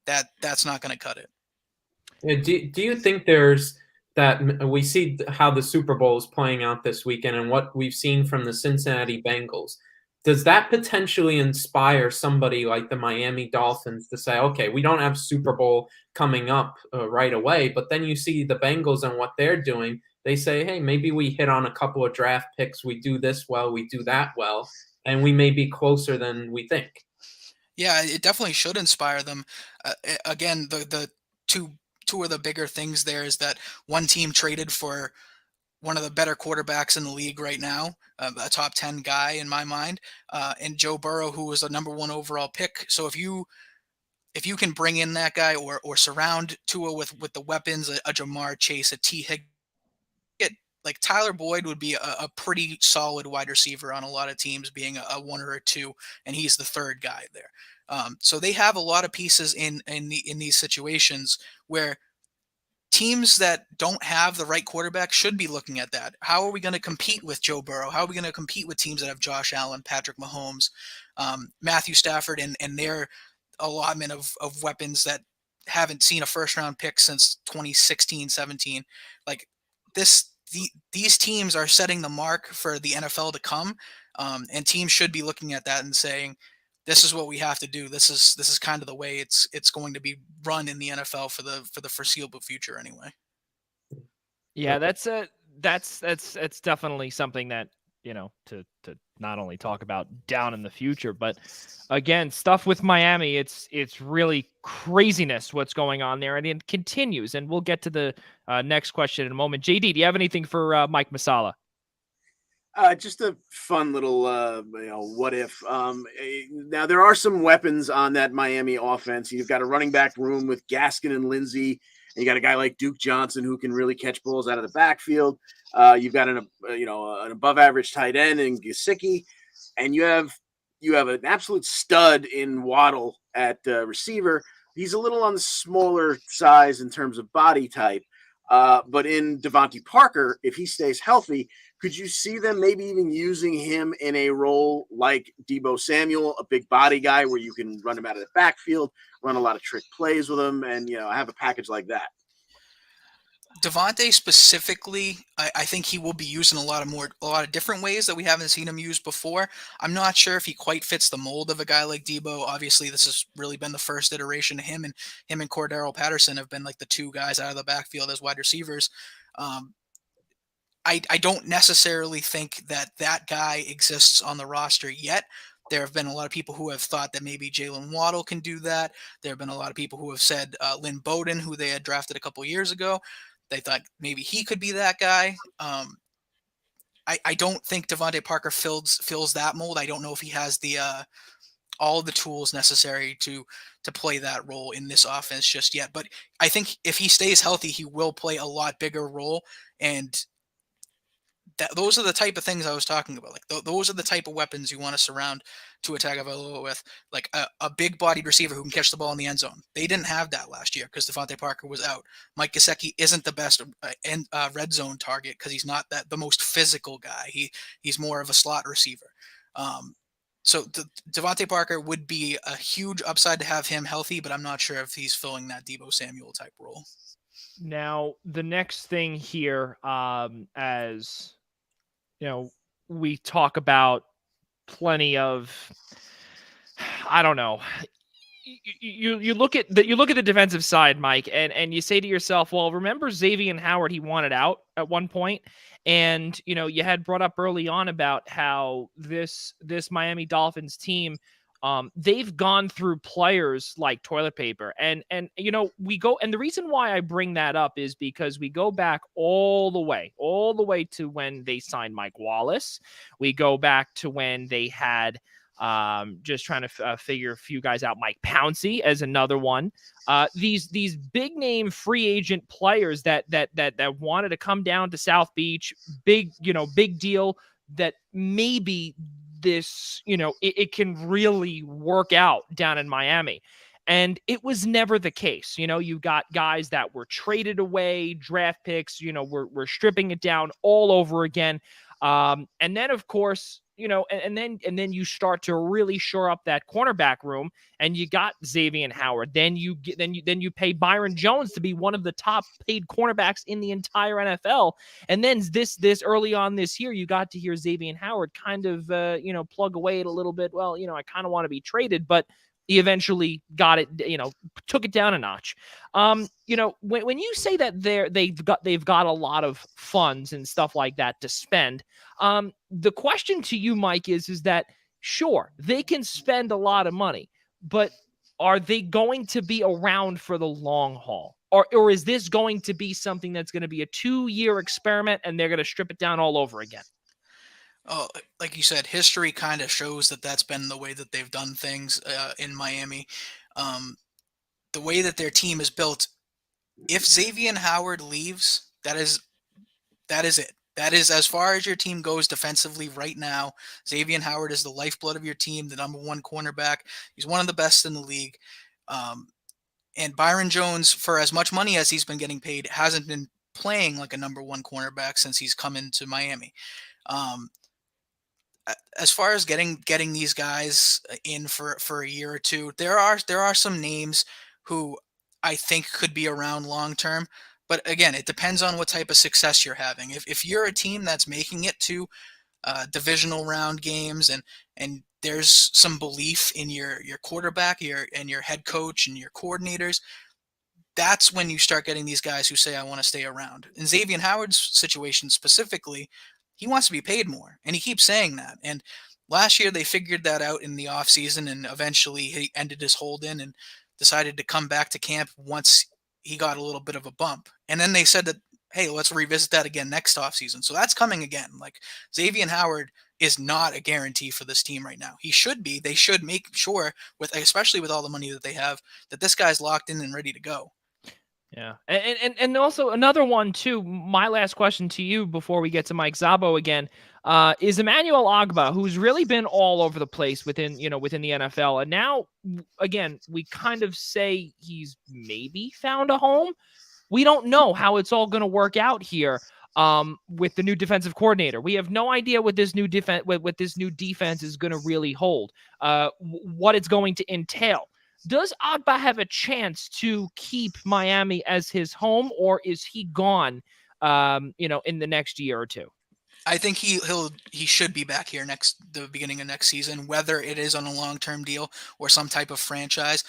Speaker 4: that's not going to cut it.
Speaker 3: Do you think there's that we see how the Super Bowl is playing out this weekend and what we've seen from the Cincinnati Bengals? Does that potentially inspire somebody like the Miami Dolphins to say, okay, we don't have Super Bowl coming up right away, but then you see the Bengals and what they're doing. They say, hey, maybe we hit on a couple of draft picks. We do this well, we do that well, and we may be closer than we think.
Speaker 4: Yeah, it definitely should inspire them. Again, the two of the bigger things there is that one team traded for one of the better quarterbacks in the league right now, a top 10 guy in my mind, and Joe Burrow, who was the number 1 overall pick. So if you can bring in that guy or surround Tua with the weapons, a Jamar Chase, a T. Higgins, like Tyler Boyd would be a pretty solid wide receiver on a lot of teams, being a 1 or a 2, and he's the 3rd guy there. So they have a lot of pieces in these situations where teams that don't have the right quarterback should be looking at that. How are we going to compete with Joe Burrow? How are we going to compete with teams that have Josh Allen, Patrick Mahomes, Matthew Stafford, and their allotment of weapons that haven't seen a first-round pick since 2016, 17? Like these teams are setting the mark for the NFL to come, and teams should be looking at that and saying, this is what we have to do. This is kind of the way it's going to be run in the NFL for the foreseeable future anyway.
Speaker 1: Yeah, that's definitely something that, to not only talk about down in the future, but again, stuff with Miami, it's really craziness what's going on there, and it continues. And we'll get to the next question in a moment. JD, do you have anything for Mike Masala?
Speaker 2: Just a fun little, what if. Now, there are some weapons on that Miami offense. You've got a running back room with Gaskin and Lindsey, and you got a guy like Duke Johnson who can really catch balls out of the backfield. You've got an above-average tight end in Gesicki, and you have an absolute stud in Waddle at receiver. He's a little on the smaller size in terms of body type, but in Devontae Parker, if he stays healthy, could you see them maybe even using him in a role like Deebo Samuel, a big body guy where you can run him out of the backfield, run a lot of trick plays with him, and have a package like that?
Speaker 4: Devontae specifically, I think he will be used in a lot of different ways that we haven't seen him used before. I'm not sure if he quite fits the mold of a guy like Deebo. Obviously, this has really been the first iteration. Him and Cordero Patterson have been like the 2 guys out of the backfield as wide receivers. I don't necessarily think that guy exists on the roster yet. There have been a lot of people who have thought that maybe Jalen Waddle can do that. There have been a lot of people who have said Lynn Bowden, who they had drafted a couple years ago, they thought maybe he could be that guy. I don't think Devontae Parker fills that mold. I don't know if he has the all the tools necessary to play that role in this offense just yet. But I think if he stays healthy, he will play a lot bigger role, and those are the type of things I was talking about. Like those are the type of weapons you want to surround Tua Tagovailoa with, like a big-bodied receiver who can catch the ball in the end zone. They didn't have that last year because Devontae Parker was out. Mike Gesicki isn't the best red zone target because he's not the most physical guy. He's more of a slot receiver. So Devontae Parker would be a huge upside to have him healthy, but I'm not sure if he's filling that Deebo Samuel type role.
Speaker 1: Now, the next thing here, as we talk about plenty of, I don't know. You look at the defensive side, Mike, and you say to yourself, well, remember Xavier Howard, he wanted out at one point, and you had brought up early on about how this Miami Dolphins team, they've gone through players like toilet paper, and we go, and the reason why I bring that up is because we go back all the way to when they signed Mike Wallace. We go back to when they had Just trying to figure a few guys out. Mike Pouncey as another one. These big name free agent players that wanted to come down to South Beach, big deal, that maybe this, it can really work out down in Miami. And it was never the case. You got guys that were traded away, draft picks, we're stripping it down all over again. And then, of course, and then you start to really shore up that cornerback room, and you got Xavier Howard. Then you pay Byron Jones to be one of the top paid cornerbacks in the entire NFL. And then this early on this year, you got to hear Xavier Howard kind of plug away at a little bit. Well, I kind of want to be traded, but he eventually got it, took it down a notch. When you say that they've got a lot of funds and stuff like that to spend, the question to you, Mike, is that sure, they can spend a lot of money, but are they going to be around for the long haul? Or is this going to be something that's going to be a 2-year experiment and they're going to strip it down all over again?
Speaker 4: Oh, like you said, history kind of shows that that's been the way that they've done things in Miami. The way that their team is built, if Xavier Howard leaves, that is it. That is as far as your team goes defensively right now. Xavier Howard is the lifeblood of your team, the number one cornerback. He's one of the best in the league. And Byron Jones, for as much money as he's been getting paid, hasn't been playing like a number one cornerback since he's come into Miami. As far as getting these guys in for a year or two, there are some names who I think could be around long term. But again, it depends on what type of success you're having. If you're a team that's making it to divisional round games and there's some belief in your quarterback, your head coach and your coordinators, that's when you start getting these guys who say, I want to stay around. In Xavier Howard's situation specifically, he wants to be paid more, and he keeps saying that. And last year they figured that out in the offseason, and eventually he ended his hold-in and decided to come back to camp once he got a little bit of a bump. And then they said that, hey, let's revisit that again next offseason. So that's coming again. Like, Xavier Howard is not a guarantee for this team right now. He should be. They should make sure, especially with all the money that they have, that this guy's locked in and ready to go.
Speaker 1: Yeah. And also another one too, my last question to you before we get to Mike Szabo again, is Emmanuel Ogbah, who's really been all over the place within the NFL. And now, again, we kind of say he's maybe found a home. We don't know how it's all going to work out here with the new defensive coordinator. We have no idea what this new defense is going to really hold, what it's going to entail. Does Ogbah have a chance to keep Miami as his home, or is he gone, in the next year or two?
Speaker 4: I think he should be back here the beginning of next season, whether it is on a long-term deal or some type of franchise.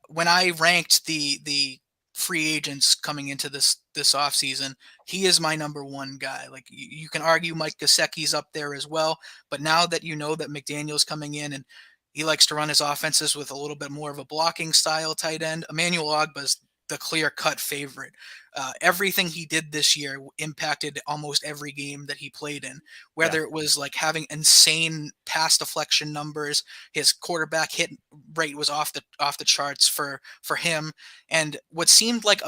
Speaker 4: When I ranked the free agents coming into this offseason, he is my number one guy. Like, you can argue Mike Gesicki's up there as well, but now that you know that McDaniel's coming in and he likes to run his offenses with a little bit more of a blocking style tight end, Emmanuel Ogbah's the clear-cut favorite. Everything he did this year impacted almost every game that he played in, whether it was like having insane pass deflection numbers. His quarterback hit rate was off the charts for him. And what seemed like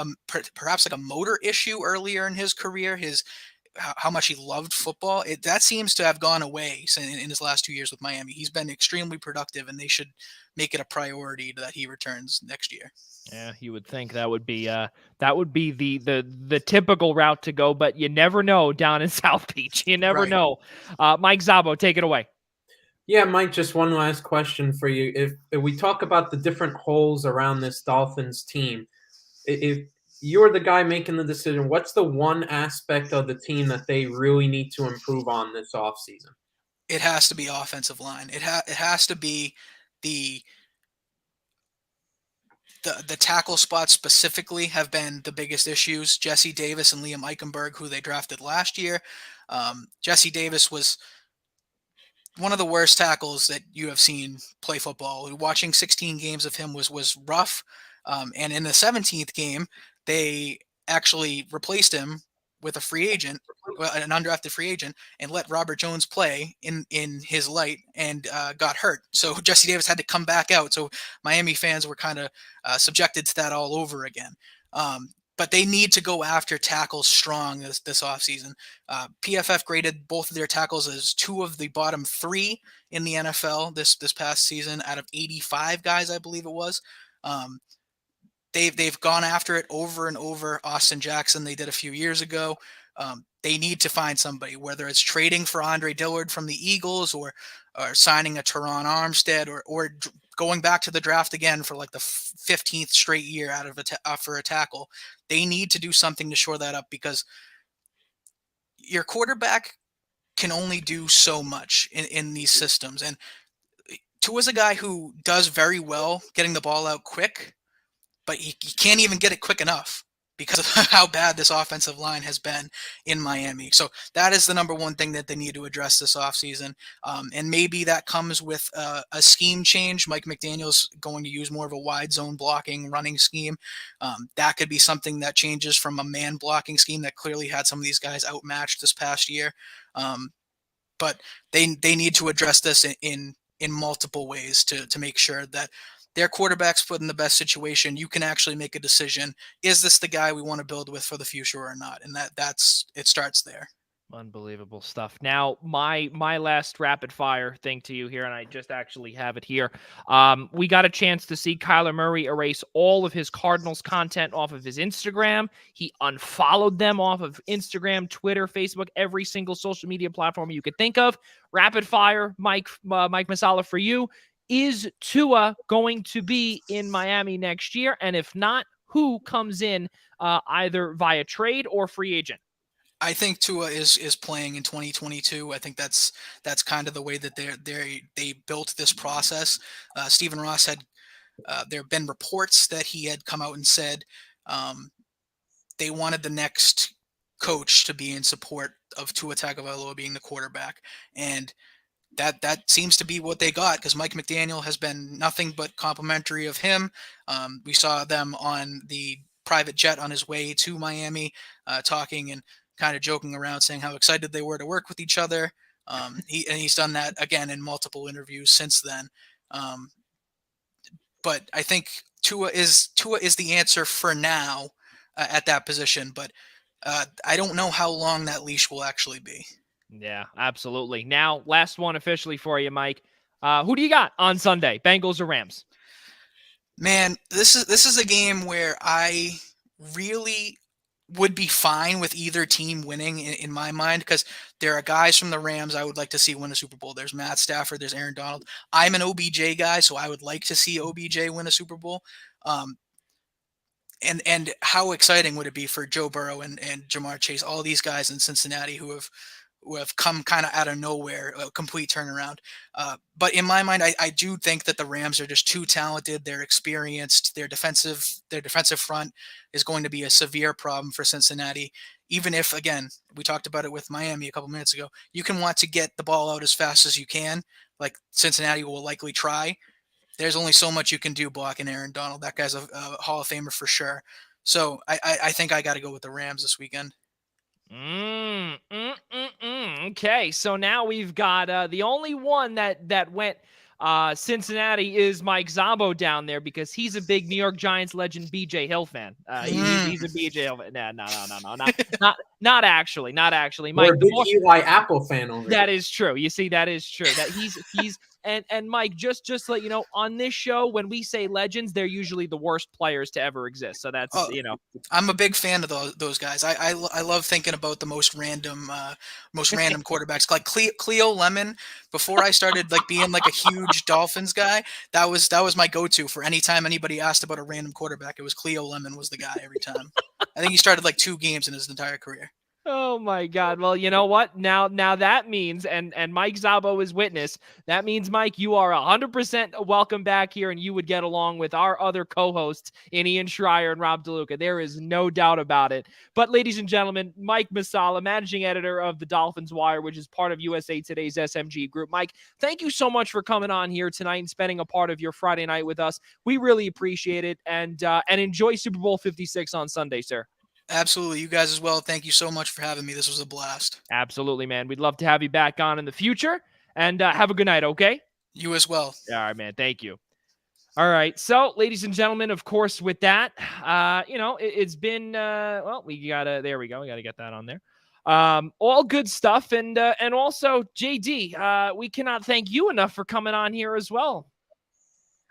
Speaker 4: perhaps like a motor issue earlier in his career, how much he loved football, that seems to have gone away in his last 2 years with Miami. He's been extremely productive, and they should make it a priority that he returns next year.
Speaker 1: Yeah, you would think that would be the typical route to go, but you never know down in South Beach. You never know. Mike Szabo, take it away.
Speaker 3: Yeah, Mike, just one last question for you. If we talk about the different holes around this Dolphins team, if you're the guy making the decision, what's the one aspect of the team that they really need to improve on this offseason?
Speaker 4: It has to be offensive line. It has to be the tackle spots specifically have been the biggest issues. Jesse Davis and Liam Eichenberg, who they drafted last year. Jesse Davis was one of the worst tackles that you have seen play football. Watching 16 games of him was rough. And in the 17th game, they actually replaced him with a free agent, an undrafted free agent, and let Robert Jones play in his light, and got hurt. So Jesse Davis had to come back out. So Miami fans were kind of subjected to that all over again. But they need to go after tackles strong this offseason. PFF graded both of their tackles as 2 of the bottom 3 in the NFL this past season out of 85 guys, I believe it was. They've gone after it over and over. Austin Jackson, they did a few years ago. They need to find somebody, whether it's trading for Andre Dillard from the Eagles or signing a Teron Armstead or going back to the draft again for like the 15th straight year out of for a tackle. They need to do something to shore that up, because your quarterback can only do so much in these systems. And Tua's a guy who does very well getting the ball out quick, but he can't even get it quick enough because of how bad this offensive line has been in Miami. So that is the number one thing that they need to address this offseason. And maybe that comes with a scheme change. Mike McDaniel's going to use more of a wide zone blocking running scheme. That could be something that changes from a man blocking scheme that clearly had some of these guys outmatched this past year. But they need to address this in multiple ways to make sure that their quarterback's put in the best situation. You can actually make a decision. Is this the guy we want to build with for the future or not? And it starts there.
Speaker 1: Unbelievable stuff. Now, my last rapid fire thing to you here, and I just actually have it here. We got a chance to see Kyler Murray erase all of his Cardinals content off of his Instagram. He unfollowed them off of Instagram, Twitter, Facebook, every single social media platform you could think of. Rapid fire, Mike Masala, for you. Is Tua going to be in Miami next year? And if not, who comes in either via trade or free agent?
Speaker 4: I think Tua is playing in 2022. I think that's kind of the way that they built this process. Stephen Ross had there have been reports that he had come out and said they wanted the next coach to be in support of Tua Tagovailoa being the quarterback, and that seems to be what they got, because Mike McDaniel has been nothing but complimentary of him. We saw them on the private jet on his way to Miami, talking and kind of joking around, saying how excited they were to work with each other. He's done that again in multiple interviews since then. But I think Tua is the answer for now at that position. But I don't know how long that leash will actually be.
Speaker 1: Yeah, absolutely. Now, last one officially for you, Mike. Who do you got on Sunday, Bengals or Rams?
Speaker 4: Man, this is a game where I really would be fine with either team winning in my mind, because there are guys from the Rams I would like to see win a Super Bowl. There's Matt Stafford, there's Aaron Donald. I'm an OBJ guy, so I would like to see OBJ win a Super Bowl. And how exciting would it be for Joe Burrow and Jamar Chase, all these guys in Cincinnati who have come kind of out of nowhere, a complete turnaround. But in my mind, I do think that the Rams are just too talented. They're experienced. Their defensive front is going to be a severe problem for Cincinnati. Even if, again, we talked about it with Miami a couple minutes ago, you can want to get the ball out as fast as you can, like Cincinnati will likely try. There's only so much you can do blocking Aaron Donald. That guy's a Hall of Famer for sure. So I think I got to go with the Rams this weekend.
Speaker 1: Okay, so now we've got the only one that went Cincinnati is Mike Zabo down there, because he's a big New York Giants legend BJ Hill fan. He's a BJ Hill fan. No, not actually. Mike,
Speaker 3: or a big Eli Apple fan over
Speaker 1: that is true. You see, that is true. That he's and Mike, just to let you know, on this show, when we say legends, they're usually the worst players to ever exist. So that's
Speaker 4: I'm a big fan of those guys. I love thinking about the most random quarterbacks, like Cleo Lemon. Before I started being a huge Dolphins guy, that was my go-to for any time anybody asked about a random quarterback. It was Cleo Lemon was the guy every time. I think he started 2 games in his entire career.
Speaker 1: Oh my God. Well, you know what? Now that means, and Mike Zabo is witness, that means, Mike, you are 100% welcome back here, and you would get along with our other co-hosts in Ian Schraier and Rob DeLuca. There is no doubt about it. But ladies and gentlemen, Mike Masala, managing editor of the Dolphins Wire, which is part of USA Today's SMG group. Mike, thank you so much for coming on here tonight and spending a part of your Friday night with us. We really appreciate it, and enjoy Super Bowl 56 on Sunday, sir.
Speaker 4: Absolutely. You guys as well. Thank you so much for having me. This was a blast.
Speaker 1: Absolutely, man. We'd love to have you back on in the future. And have a good night, okay?
Speaker 4: You as well.
Speaker 1: All right, man. Thank you. All right. So, ladies and gentlemen, of course, with that, it's been, there we go. We got to get that on there. All good stuff. And also, JD, we cannot thank you enough for coming on here as well.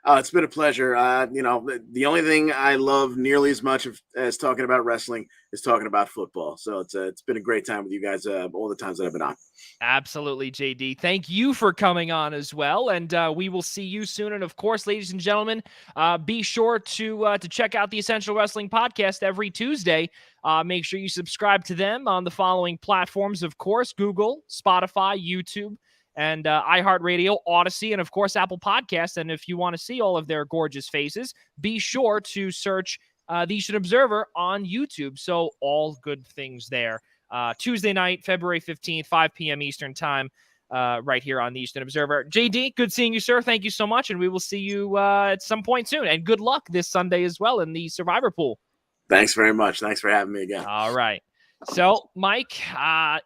Speaker 2: It's been a pleasure. The only thing I love nearly as much as talking about wrestling is talking about football. So it's been a great time with you guys all the times that I've been on.
Speaker 1: Absolutely, JD. Thank you for coming on as well. And we will see you soon. And of course, ladies and gentlemen, be sure to check out the Essential Wrestling Podcast every Tuesday. Make sure you subscribe to them on the following platforms, of course, Google, Spotify, YouTube, and iHeartRadio, Odyssey, and of course, Apple Podcasts. And if you want to see all of their gorgeous faces, be sure to search The Eastern Observer on YouTube. So all good things there. Tuesday night, February 15th, 5 p.m. Eastern time, right here on The Eastern Observer. JD, good seeing you, sir. Thank you so much, and we will see you at some point soon. And good luck this Sunday as well in the Survivor Pool.
Speaker 2: Thanks very much. Thanks for having me again.
Speaker 1: All right. So, Mike,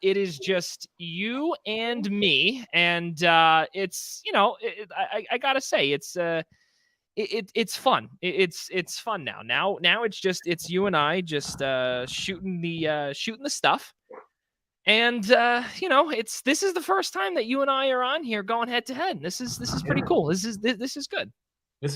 Speaker 1: it is just you and me, and it's I gotta say it's fun. It's fun now. Now it's you and I just shooting the stuff, and this is the first time that you and I are on here going head to head. This is pretty cool. This is good.
Speaker 3: This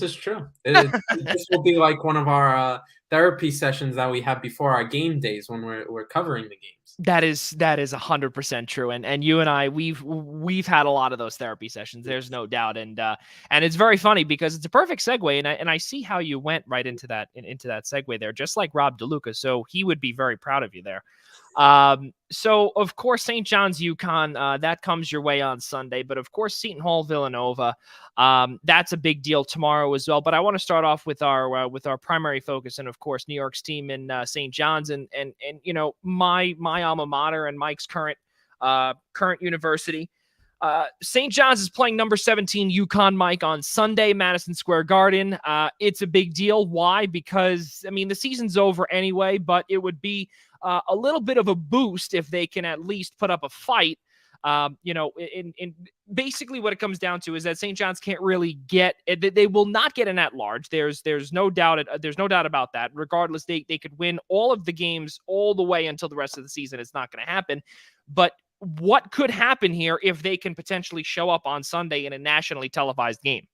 Speaker 3: is true. This will be like one of our therapy sessions that we have before our game days when we're covering the games.
Speaker 1: That is 100% true. And you and I, we've had a lot of those therapy sessions. There's no doubt. And it's very funny because it's a perfect segue. And I see how you went right into that segue there, just like Rob DeLuca. So he would be very proud of you there. So of course, St. John's UConn, that comes your way on Sunday, but of course, Seton Hall, Villanova, that's a big deal tomorrow as well. But I want to start off with our primary focus, and of course, New York's team in St. John's, and my alma mater and Mike's current university. St. John's is playing number 17 UConn, Mike, on Sunday, Madison Square Garden. It's a big deal. Why? Because the season's over anyway, but it would be a little bit of a boost if they can at least put up a fight. In basically what it comes down to is that St. John's can't really they will not get an at-large. There's no doubt about that. Regardless, they could win all of the games all the way until the rest of the season. It's not going to happen. But what could happen here if they can potentially show up on Sunday in a nationally televised game?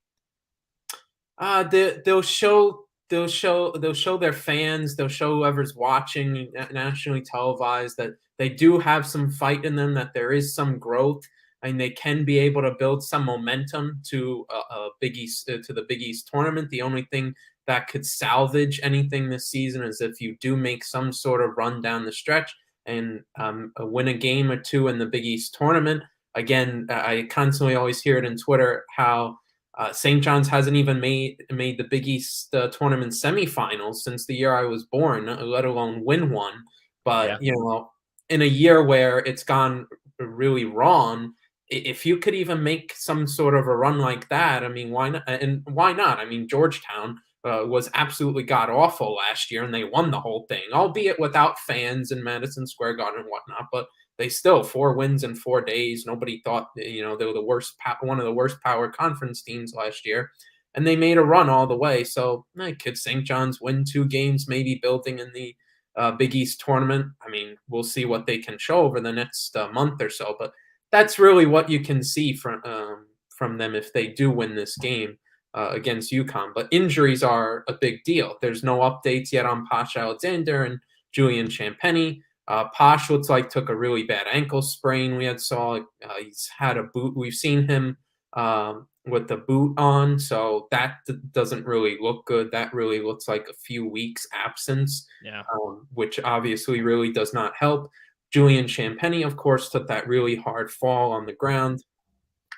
Speaker 3: They'll show their fans, they'll show whoever's watching nationally televised that they do have some fight in them, that there is some growth, and they can be able to build some momentum to the Big East tournament. The only thing that could salvage anything this season is if you do make some sort of run down the stretch and win a game or two in the Big East tournament. Again, I constantly always hear it in Twitter how St. John's hasn't even made the Big East tournament semifinals since the year I was born, let alone win one. But, in a year where it's gone really wrong, if you could even make some sort of a run like that, why not? And why not? Georgetown was absolutely god-awful last year, and they won the whole thing, albeit without fans in Madison Square Garden and whatnot. But they still 4 wins in 4 days. Nobody thought, they were one of the worst power conference teams last year, and they made a run all the way. So could St. John's win 2 games, maybe building in the Big East tournament? We'll see what they can show over the next month or so. But that's really what you can see from them if they do win this game against UConn. But injuries are a big deal. There's no updates yet on Posh Alexander and Julian Champagny. Posh looks like took a really bad ankle sprain. He's had a boot. We've seen him with the boot on, so that doesn't really look good. That really looks like a few weeks absence, which obviously really does not help. Julian Champagny, of course, took that really hard fall on the ground,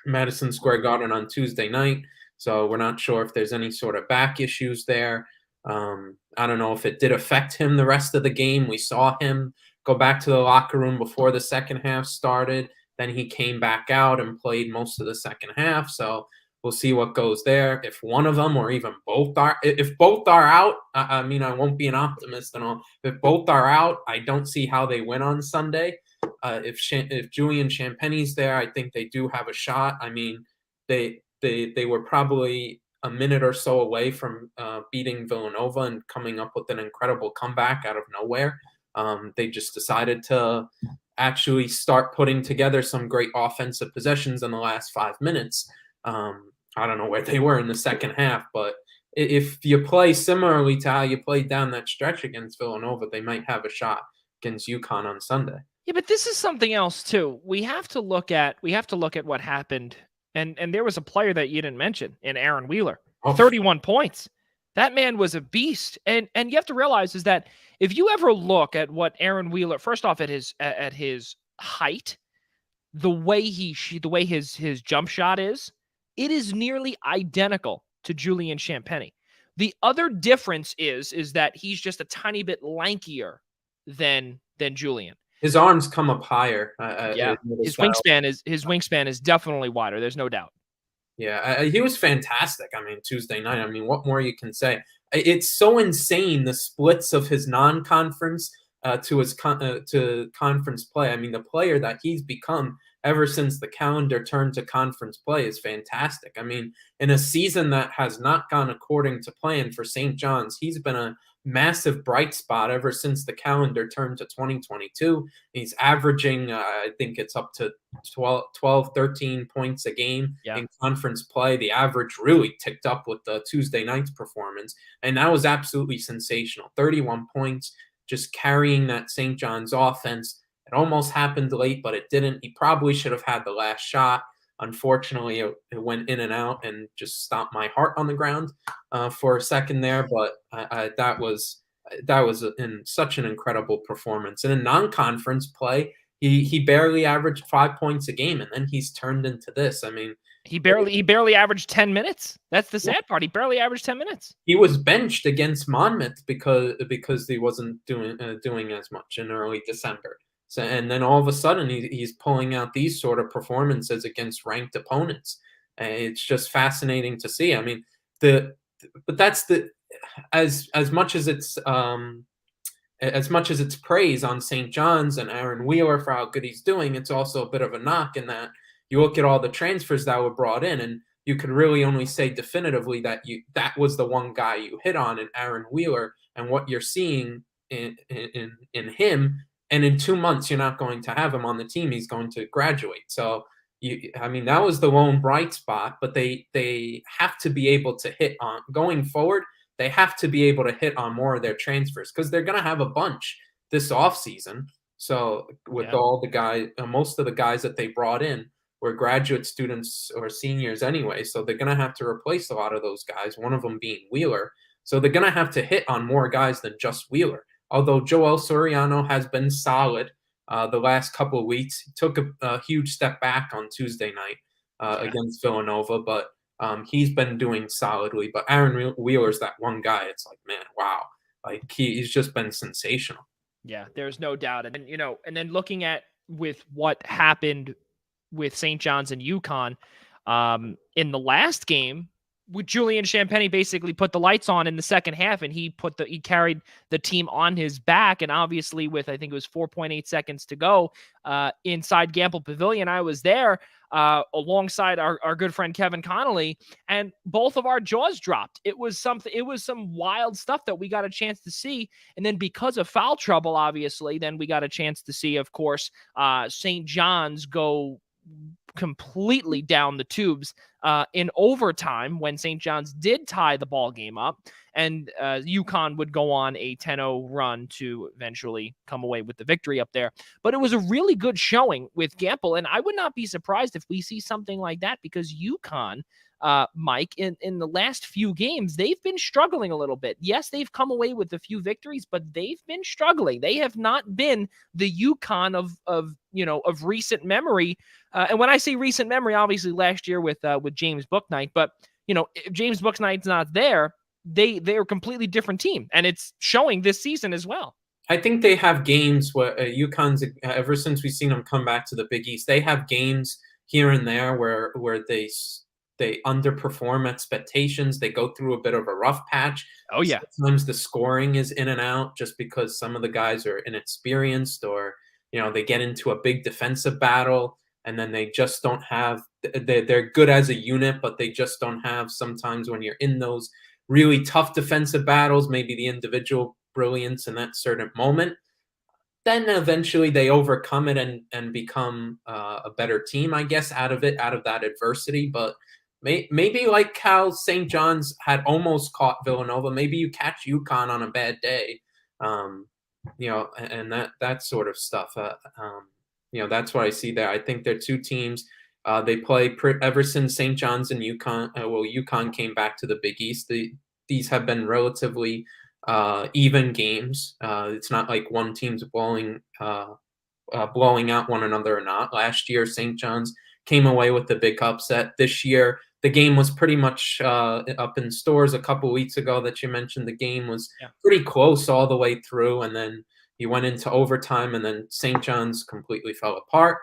Speaker 3: Madison Square Garden on Tuesday night. So we're not sure if there's any sort of back issues there. I don't know if it did affect him the rest of the game. We saw him go back to the locker room before the second half started. Then he came back out and played most of the second half. So We'll see what goes there. If one of them or even both are, if both are out, I mean, I won't be an optimist and all. If both are out, I don't see how they win on Sunday. If Julian Champagne's there, I think they do have a shot. I mean, they were probably a minute or so away from beating Villanova and coming up with an incredible comeback out of nowhere. They just decided to actually start putting together some great offensive possessions in the last 5 minutes. I don't know where they were in the second half, but if you play similarly to how you played down that stretch against Villanova, they might have a shot against UConn on Sunday.
Speaker 1: Yeah, but this is something else too. We have to look at what happened. And there was a player that you didn't mention in Aaron Wheeler. 31 points. That man was a beast. And you have to realize is that if you ever look at what Aaron Wheeler, first off at his height, the way his jump shot is, it is nearly identical to Julian Champagnie. The other difference is that he's just a tiny bit lankier than Julian.
Speaker 3: His arms come up higher.
Speaker 1: His wingspan is definitely wider. There's no doubt.
Speaker 3: Yeah, he was fantastic. I mean, Tuesday night. I mean, what more you can say? It's so insane the splits of his non-conference to his to conference play. I mean, the player that he's become ever since the calendar turned to conference play is fantastic. I mean, in a season that has not gone according to plan for St. John's, he's been a massive bright spot ever since the calendar turned to 2022. He's averaging, I think it's up to 12, 13 points a game in conference play. The average really ticked up with the Tuesday night's performance, and that was absolutely sensational. 31 points, just carrying that St. John's offense. It almost happened late, but it didn't. He probably should have had the last shot. Unfortunately, it went in and out and just stomped my heart on the ground for a second there. But that was in such an incredible performance. And in non-conference play, he barely averaged 5 points a game, and then he's turned into this. I mean,
Speaker 1: he barely averaged 10 minutes. That's the sad part. He barely averaged 10 minutes.
Speaker 3: He was benched against Monmouth because he wasn't doing as much in early December. So, and then all of a sudden he's pulling out these sort of performances against ranked opponents. It's just fascinating to see. I mean, but that's as much as it's praise on St. John's and Aaron Wheeler for how good he's doing, it's also a bit of a knock in that you look at all the transfers that were brought in, and you could really only say definitively that that was the one guy you hit on in Aaron Wheeler, and what you're seeing in him. And in 2 months, you're not going to have him on the team. He's going to graduate. So, I mean, that was the lone bright spot. But they have to be able to hit on going forward. They have to be able to hit on more of their transfers because they're going to have a bunch this offseason. So, with all the guys, most of the guys that they brought in were graduate students or seniors anyway. So they're going to have to replace a lot of those guys. One of them being Wheeler. So they're going to have to hit on more guys than just Wheeler. Although Joel Soriano has been solid the last couple of weeks, he took a huge step back on Tuesday night against Villanova, but he's been doing solidly. But Aaron Wheeler's that one guy. It's like, man, wow. Like he's just been sensational.
Speaker 1: Yeah, there's no doubt. And, and then looking at with what happened with St. John's and UConn in the last game, with Julian Champagnie basically put the lights on in the second half, and he carried the team on his back. And obviously with, I think it was 4.8 seconds to go inside Gamble Pavilion, I was there alongside our good friend Kevin Connolly, and both of our jaws dropped. It was some wild stuff that we got a chance to see. And then because of foul trouble, obviously, then we got a chance to see, of course, St. John's go completely down the tubes in overtime when St. John's did tie the ball game up, and UConn would go on a 10-0 run to eventually come away with the victory up there. But it was a really good showing with Gamble, and I would not be surprised if we see something like that, because UConn, Mike, in the last few games, they've been struggling a little bit. Yes, they've come away with a few victories, but they've been struggling. They have not been the UConn of recent memory. And when I say recent memory, obviously last year with James Bouknight, but if James Bouknight's not there, they're a completely different team, and it's showing this season as well.
Speaker 3: I think they have games where UConn's ever since we've seen them come back to the Big East, they have games here and there where they they underperform expectations. They go through a bit of a rough patch.
Speaker 1: Oh yeah.
Speaker 3: Sometimes the scoring is in and out just because some of the guys are inexperienced, or they get into a big defensive battle and then they just don't have. They're good as a unit, but they just don't have. Sometimes when you're in those really tough defensive battles, maybe the individual brilliance in that certain moment, then eventually they overcome it and become a better team, I guess, out of that adversity. But maybe like how St. John's had almost caught Villanova, maybe you catch UConn on a bad day, and that sort of stuff. That's what I see there. I think they're two teams. They play ever since St. John's and UConn. UConn came back to the Big East. These have been relatively even games. It's not like one team's blowing out one another or not. Last year, St. John's came away with the big upset. This year, the game was pretty much up in stores a couple weeks ago that you mentioned. The game was pretty close all the way through, and then you went into overtime, and then St. John's completely fell apart.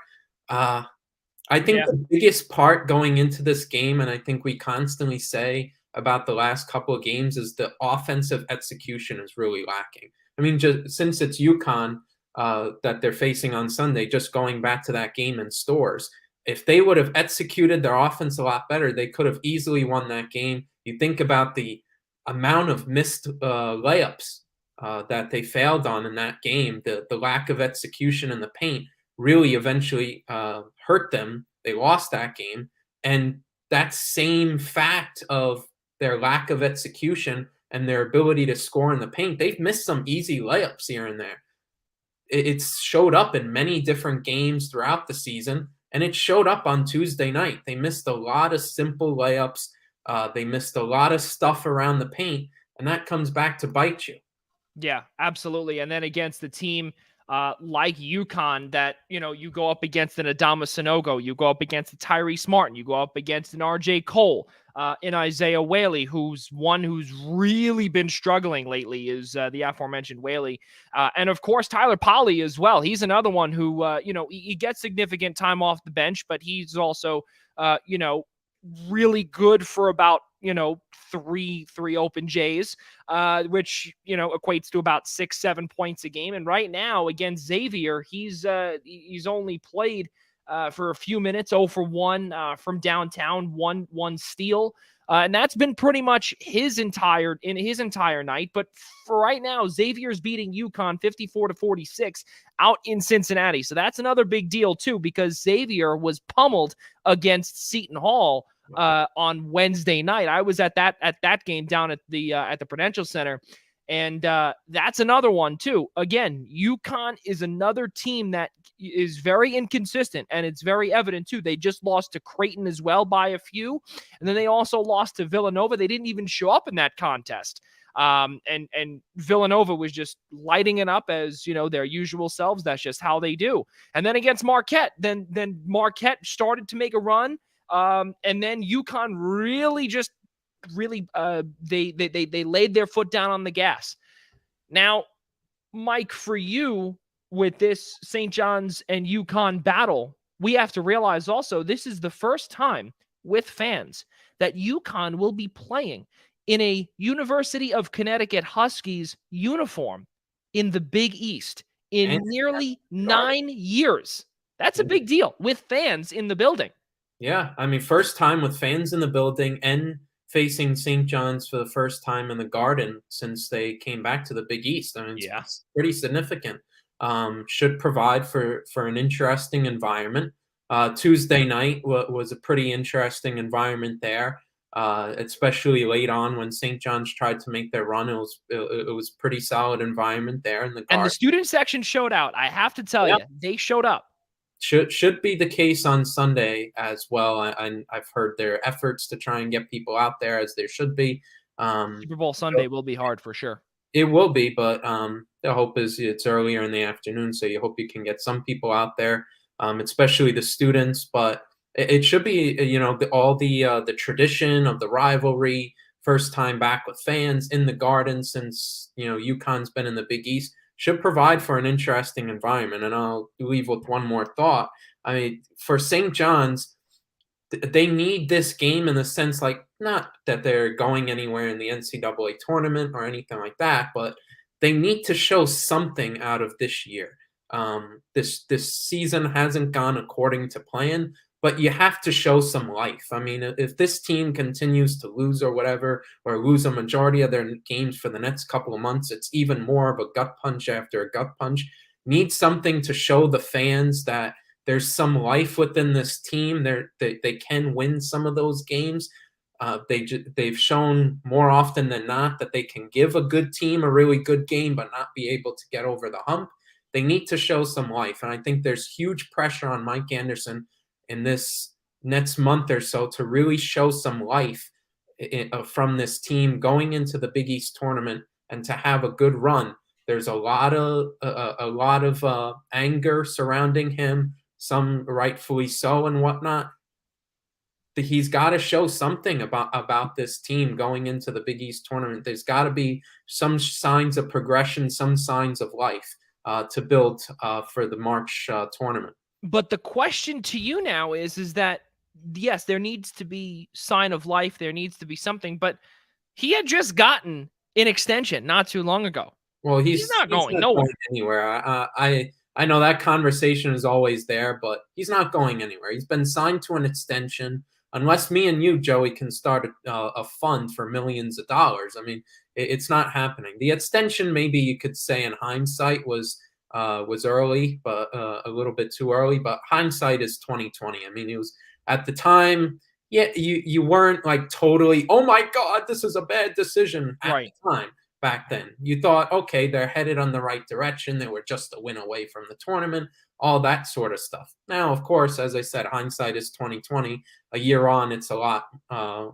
Speaker 3: I think the biggest part going into this game, and I think we constantly say about the last couple of games, is the offensive execution is really lacking. I mean, just since it's UConn that they're facing on Sunday, just going back to that game in stores, if they would have executed their offense a lot better, they could have easily won that game. You think about the amount of missed layups that they failed on in that game, the lack of execution in the paint really eventually hurt them. They lost that game. And that same fact of their lack of execution and their ability to score in the paint, they've missed some easy layups here and there. It's showed up in many different games throughout the season, and it showed up on Tuesday night. They missed a lot of simple layups. They missed a lot of stuff around the paint, and that comes back to bite you.
Speaker 1: Yeah, absolutely. And then against the team like UConn, that, you go up against an Adama Sanogo, you go up against a Tyrese Martin, you go up against an RJ Cole, in Isaiah Whaley, who's really been struggling lately, is the aforementioned Whaley. And of course, Tyler Polley as well. He's another one who, he gets significant time off the bench, but he's also, really good for about, three open J's, which, equates to about 6-7 points a game. And right now against Xavier, he's only played for a few minutes, 0 for 1 from downtown, one steal. And that's been pretty much his entire night. But for right now, Xavier's beating UConn 54-46 out in Cincinnati. So that's another big deal too, because Xavier was pummeled against Seton Hall on Wednesday night. I was at that game down at the Prudential Center. And that's another one too. Again, UConn is another team that is very inconsistent, and it's very evident too. They just lost to Creighton as well by a few, and then they also lost to Villanova. They didn't even show up in that contest. And Villanova was just lighting it up as, their usual selves. That's just how they do. And then against Marquette, then Marquette started to make a run. And then UConn really they laid their foot down on the gas. Now, Mike, for you with this St. John's and UConn battle, we have to realize also this is the first time with fans that UConn will be playing in a University of Connecticut Huskies uniform in the Big East in nearly 9 years. That's a big deal with fans in the building.
Speaker 3: Yeah, I mean, first time with fans in the building and facing St. John's for the first time in the Garden since they came back to the Big East. I mean, it's pretty significant. Should provide for an interesting environment. Tuesday night was a pretty interesting environment there, especially late on when St. John's tried to make their run. It was pretty solid environment there in the Garden.
Speaker 1: And the student section showed out. I have to tell you, they showed up.
Speaker 3: Should be the case on Sunday as well. I've heard their efforts to try and get people out there, as there should be.
Speaker 1: Super Bowl Sunday will be hard for sure.
Speaker 3: It will be, but the hope is it's earlier in the afternoon, so you hope you can get some people out there, especially the students. But it should be, all the tradition of the rivalry, first time back with fans in the Garden since, UConn's been in the Big East, should provide for an interesting environment. And I'll leave with one more thought. I mean, for St. John's, they need this game in the sense, like, not that they're going anywhere in the NCAA tournament or anything like that, but they need to show something out of this year. This season hasn't gone according to plan, but you have to show some life. I mean, if this team continues to lose or whatever, or lose a majority of their games for the next couple of months, it's even more of a gut punch after a gut punch. Need something to show the fans that there's some life within this team. They can win some of those games. They've shown more often than not that they can give a good team a really good game, but not be able to get over the hump. They need to show some life, and I think there's huge pressure on Mike Anderson in this next month or so to really show some life from this team going into the Big East tournament and to have a good run. There's a lot of anger surrounding him, some rightfully so and whatnot. He's got to show something about this team going into the Big East tournament. There's got to be some signs of progression, some signs of life to build for the March tournament.
Speaker 1: But the question to you now is that, yes, there needs to be sign of life. There needs to be something, but he had just gotten an extension not too long ago.
Speaker 3: Well, he's not going anywhere. I know that conversation is always there, but he's not going anywhere. He's been signed to an extension. Unless me and you, Joey, can start a fund for millions of dollars, I mean, it's not happening. The extension, maybe you could say in hindsight, was early, but a little bit too early. But hindsight is 2020. I mean, it was at the time. Yeah, you weren't like totally, oh my God, this is a bad decision at the time. Back then, you thought, okay, they're headed on the right direction. They were just a win away from the tournament, all that sort of stuff. Now, of course, as I said, hindsight is 2020. A year on, it's a lot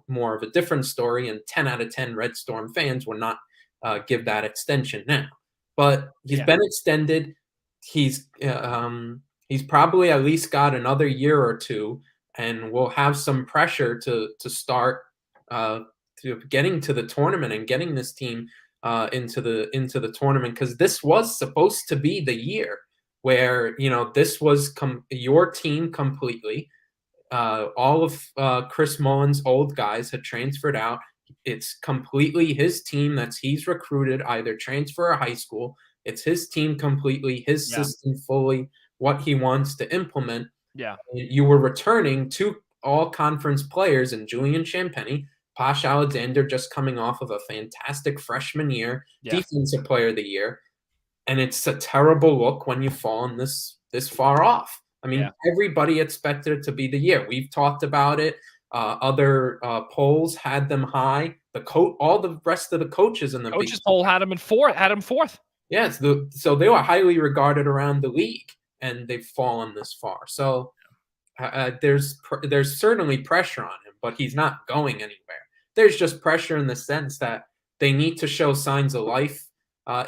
Speaker 3: more of a different story, and 10 out of 10 Red Storm fans will not give that extension now. But he's been extended. He's probably at least got another year or two, and will have some pressure to start getting to the tournament and getting this team into the tournament, because this was supposed to be the year where, you know, this was your team completely. All of Chris Mullen's old guys had transferred out. It's completely his team he's recruited, either transfer or high school. It's his team completely, his system fully, what he wants to implement.
Speaker 1: Yeah,
Speaker 3: you were returning two all-conference players in Julian Champagny, Posh Alexander, just coming off of a fantastic freshman year, defensive player of the year. And it's a terrible look when you've fallen this far off. I mean, everybody expected it to be the year. We've talked about it. Other polls had them high. All the rest of the coaches in the
Speaker 1: coaches poll had him fourth.
Speaker 3: Yes, so they were highly regarded around the league, and they've fallen this far. So there's certainly pressure on him, but he's not going anywhere. There's just pressure in the sense that they need to show signs of life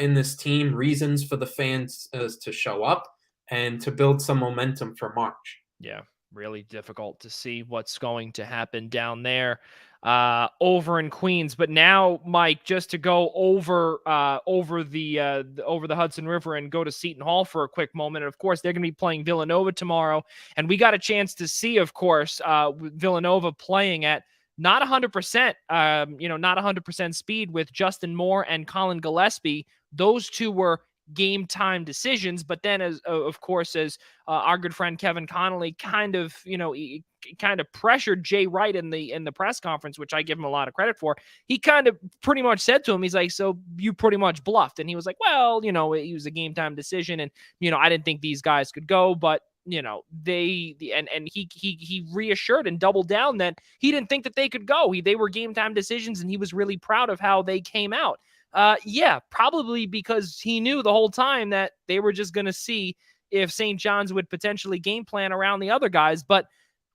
Speaker 3: in this team, reasons for the fans to show up, and to build some momentum for March. Yeah,
Speaker 1: really difficult to see what's going to happen down there over in Queens. But now, Mike, just to go over the Hudson River and go to Seton Hall for a quick moment. And of course, they're going to be playing Villanova tomorrow, and we got a chance to see, of course, Villanova playing at not 100%, not 100% speed with Justin Moore and Colin Gillespie. Those two were game time decisions. But then, as our good friend Kevin Connolly kind of pressured Jay Wright in the press conference, which I give him a lot of credit for. He kind of pretty much said to him, he's like, so you pretty much bluffed. And he was like, well, it was a game time decision, and I didn't think these guys could go, but he reassured and doubled down that he didn't think that they could go. They were game time decisions, and he was really proud of how they came out. Probably because he knew the whole time that they were just going to see if St. John's would potentially game plan around the other guys. But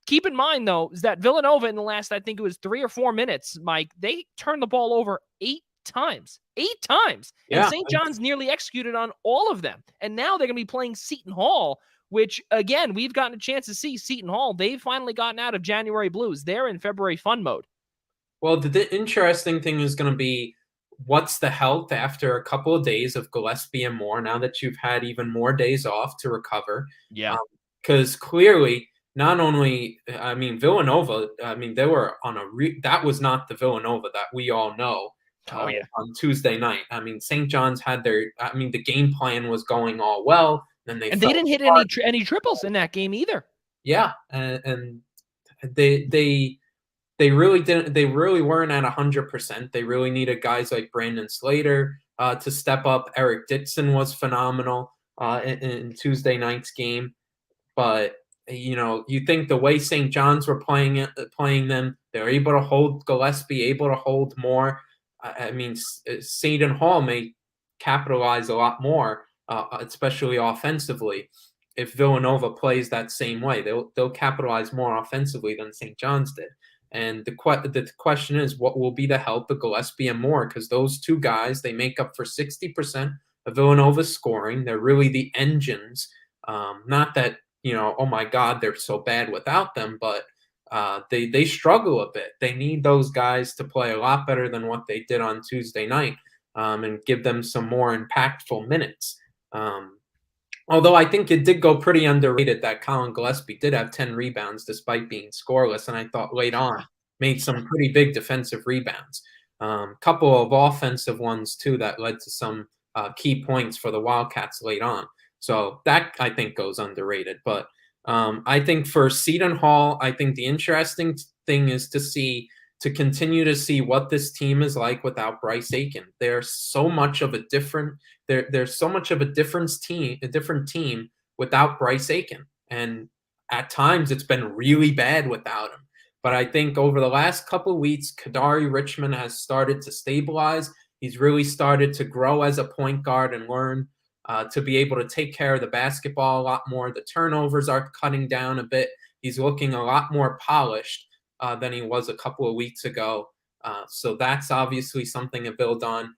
Speaker 1: keep in mind, though, is that Villanova in the last, I think it was 3 or 4 minutes, Mike, they turned the ball over 8 times. 8 times. Yeah. And St. John's nearly executed on all of them. And now they're going to be playing Seton Hall, which, again, we've gotten a chance to see Seton Hall. They've finally gotten out of January blues. They're in February fun mode.
Speaker 3: Well, the interesting thing is going to be, what's the health after a couple of days of Gillespie and Moore, now that you've had even more days off to recover?
Speaker 1: Yeah.
Speaker 3: Because clearly not only, I mean, Villanova, I mean, they were on that was not the Villanova that we all know.
Speaker 1: Oh yeah.
Speaker 3: On Tuesday night. I mean, St. John's had the game plan was going all well. Then they
Speaker 1: And they didn't hit any triples in that game either.
Speaker 3: Yeah, and they really didn't. They really weren't at 100%. They really needed guys like Brandon Slater to step up. Eric Dixon was phenomenal in Tuesday night's game, but you think the way St. John's were playing them, they're able to hold Gillespie, able to hold more. I mean, Seton Hall may capitalize a lot more, especially offensively. If Villanova plays that same way, they'll capitalize more offensively than St. John's did. And the question is, what will be the help of Gillespie and Moore? Because those two guys, they make up for 60% of Villanova's scoring. They're really the engines. Not that, oh my God, they're so bad without them, but they struggle a bit. They need those guys to play a lot better than what they did on Tuesday night, and give them some more impactful minutes. Although I think it did go pretty underrated that Colin Gillespie did have 10 rebounds despite being scoreless, and I thought late on made some pretty big defensive rebounds. Couple of offensive ones, too, that led to some key points for the Wildcats late on. So that, I think, goes underrated. But I think for Seton Hall, I think the interesting thing is to continue to see what this team is like without Bryce Aiken. There's so much of a different team without Bryce Aiken. And at times it's been really bad without him. But I think over the last couple of weeks, Kadari Richmond has started to stabilize. He's really started to grow as a point guard and learn to be able to take care of the basketball a lot more. The turnovers are cutting down a bit. He's looking a lot more polished than he was a couple of weeks ago. So that's obviously something to build on.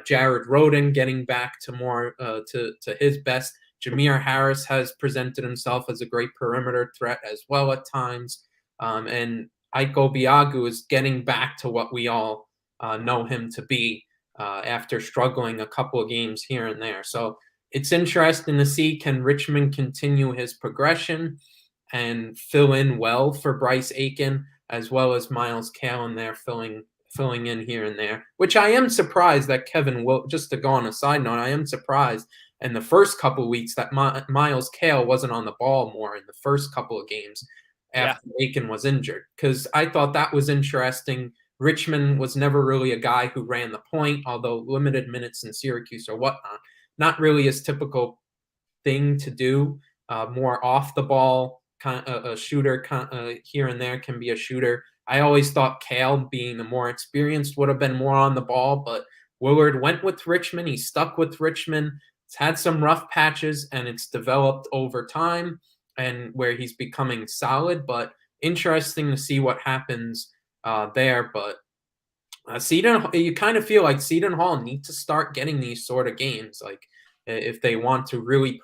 Speaker 3: Jared Rhoden getting back to more to his best. Jameer Harris has presented himself as a great perimeter threat as well at times. And Ike Obiagu is getting back to what we all know him to be after struggling a couple of games here and there. So it's interesting to see, can Richmond continue his progression and fill in well for Bryce Aiken, as well as Miles Cale there filling in here and there, which I am surprised that Kevin will, just to go on a side note, I am surprised in the first couple of weeks that Miles Cale wasn't on the ball more in the first couple of games after Aiken was injured, because I thought that was interesting. Richmond was never really a guy who ran the point, although limited minutes in Syracuse or whatnot. Not really his typical thing to do. More off the ball, kind of a shooter here and there, can be a shooter. I always thought Cale, being the more experienced, would have been more on the ball, but Willard went with Richmond. He stuck with Richmond. It's had some rough patches, and it's developed over time, and where he's becoming solid. But interesting to see what happens there. But you kind of feel like Seton Hall need to start getting these sort of games, like if they want to really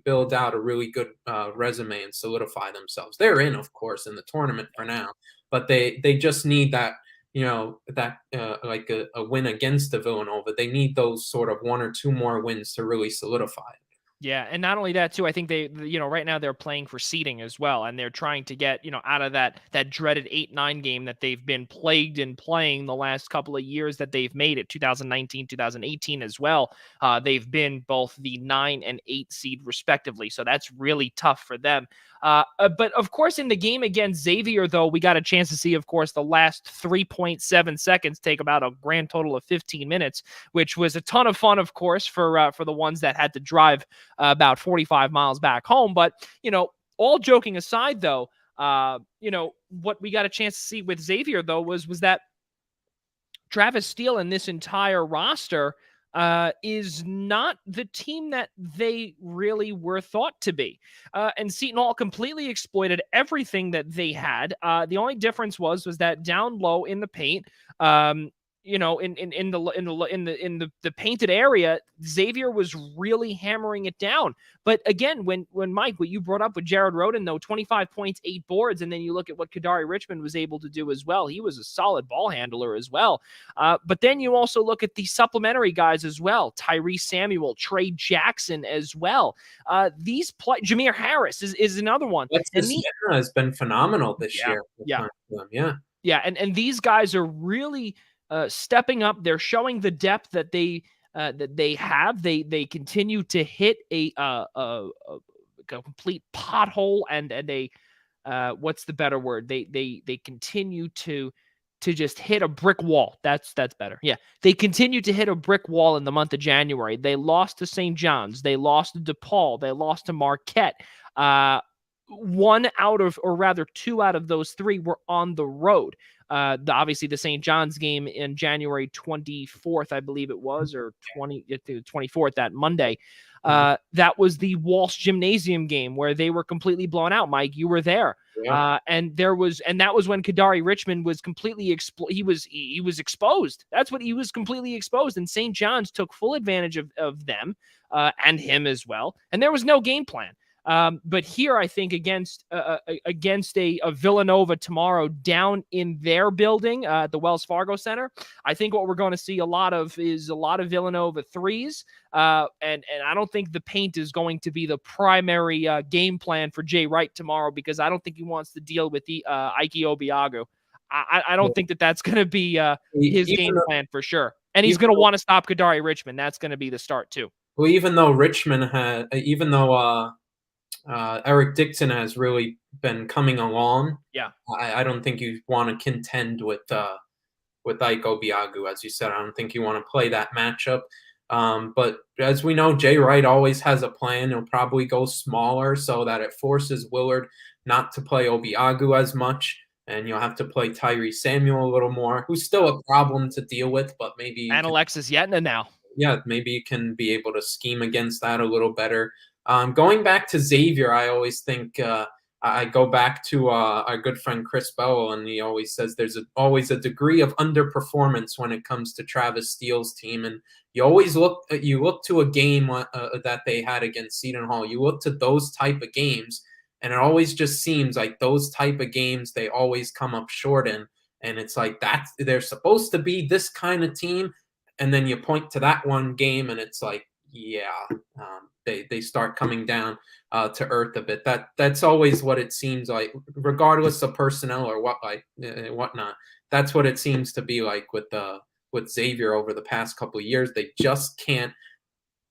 Speaker 3: build out a really good resume and solidify themselves. They're in, of course, in the tournament for now, but they just need that, like a win against the Villanova. They need those sort of one or two more wins to really solidify it.
Speaker 1: Yeah, and not only that too, I think they, right now they're playing for seeding as well, and they're trying to get, out of that dreaded 8-9 game that they've been plagued in playing the last couple of years that they've made it, 2019, 2018 as well. They've been both the 9 and 8 seed respectively, so that's really tough for them. But of course, in the game against Xavier, though, we got a chance to see, of course, the last 3.7 seconds take about a grand total of 15 minutes, which was a ton of fun, of course, for the ones that had to drive about 45 miles back home. But, all joking aside, though, what we got a chance to see with Xavier, though, was that Travis Steele and this entire roster is not the team that they really were thought to be. And Seton Hall completely exploited everything that they had. The only difference was that down low in the paint, you know, in the painted area, Xavier was really hammering it down. But again, when Mike, what you brought up with Jared Rhoden, though, 25 points, 8 boards, and then you look at what Kadari Richmond was able to do as well. He was a solid ball handler as well. But then you also look at the supplementary guys as well. Tyrese Samuel, Trey Jackson as well. Jameer Harris is another one.
Speaker 3: Has been phenomenal this year.
Speaker 1: Yeah.
Speaker 3: Yeah.
Speaker 1: And these guys are really stepping up. They're showing the depth that they have. They continue to hit a complete pothole and a what's the better word? They continue to just hit a brick wall. That's better. Yeah. They continue to hit a brick wall in the month of January. They lost to St. John's. They lost to DePaul. They lost to Marquette. 2 out of those 3 were on the road. Obviously the St. John's game in January 24th, I believe it was, or 24th, that Monday. That was the Walsh Gymnasium game where they were completely blown out. Mike, you were there.
Speaker 3: Yeah.
Speaker 1: And that was when Kadari Richmond was completely he was exposed. That's what he was completely exposed. And St. John's took full advantage of them and him as well. And there was no game plan. But here, I think against a Villanova tomorrow down in their building, the Wells Fargo Center, I think what we're going to see a lot of Villanova threes. And I don't think the paint is going to be the primary game plan for Jay Wright tomorrow, because I don't think he wants to deal with the Ike Obiagu. I don't think that's going to be his game plan for sure. And he's going to want to stop Kadari Richmond. That's going to be the start too.
Speaker 3: Well, even though Eric Dixon has really been coming along.
Speaker 1: Yeah,
Speaker 3: I don't think you want to contend with Ike Obiagu, as you said. I don't think you want to play that matchup. But as we know, Jay Wright always has a plan. He'll probably go smaller so that it forces Willard not to play Obiagu as much, and you'll have to play Tyrese Samuel a little more, who's still a problem to deal with, but maybe
Speaker 1: Alexis Yetna now.
Speaker 3: Yeah, maybe you can be able to scheme against that a little better. Going back to Xavier, I always think I go back to our good friend Chris Bowell, and he always says there's always a degree of underperformance when it comes to Travis Steele's team. And you always look to a game that they had against Seton Hall. You look to those type of games, and it always just seems like those type of games they always come up short in. And it's like they're supposed to be this kind of team, and then you point to that one game, and it's like, they start coming down to earth a bit. That's always what it seems like, regardless of personnel or whatnot. That's what it seems to be like with Xavier over the past couple of years. They just can't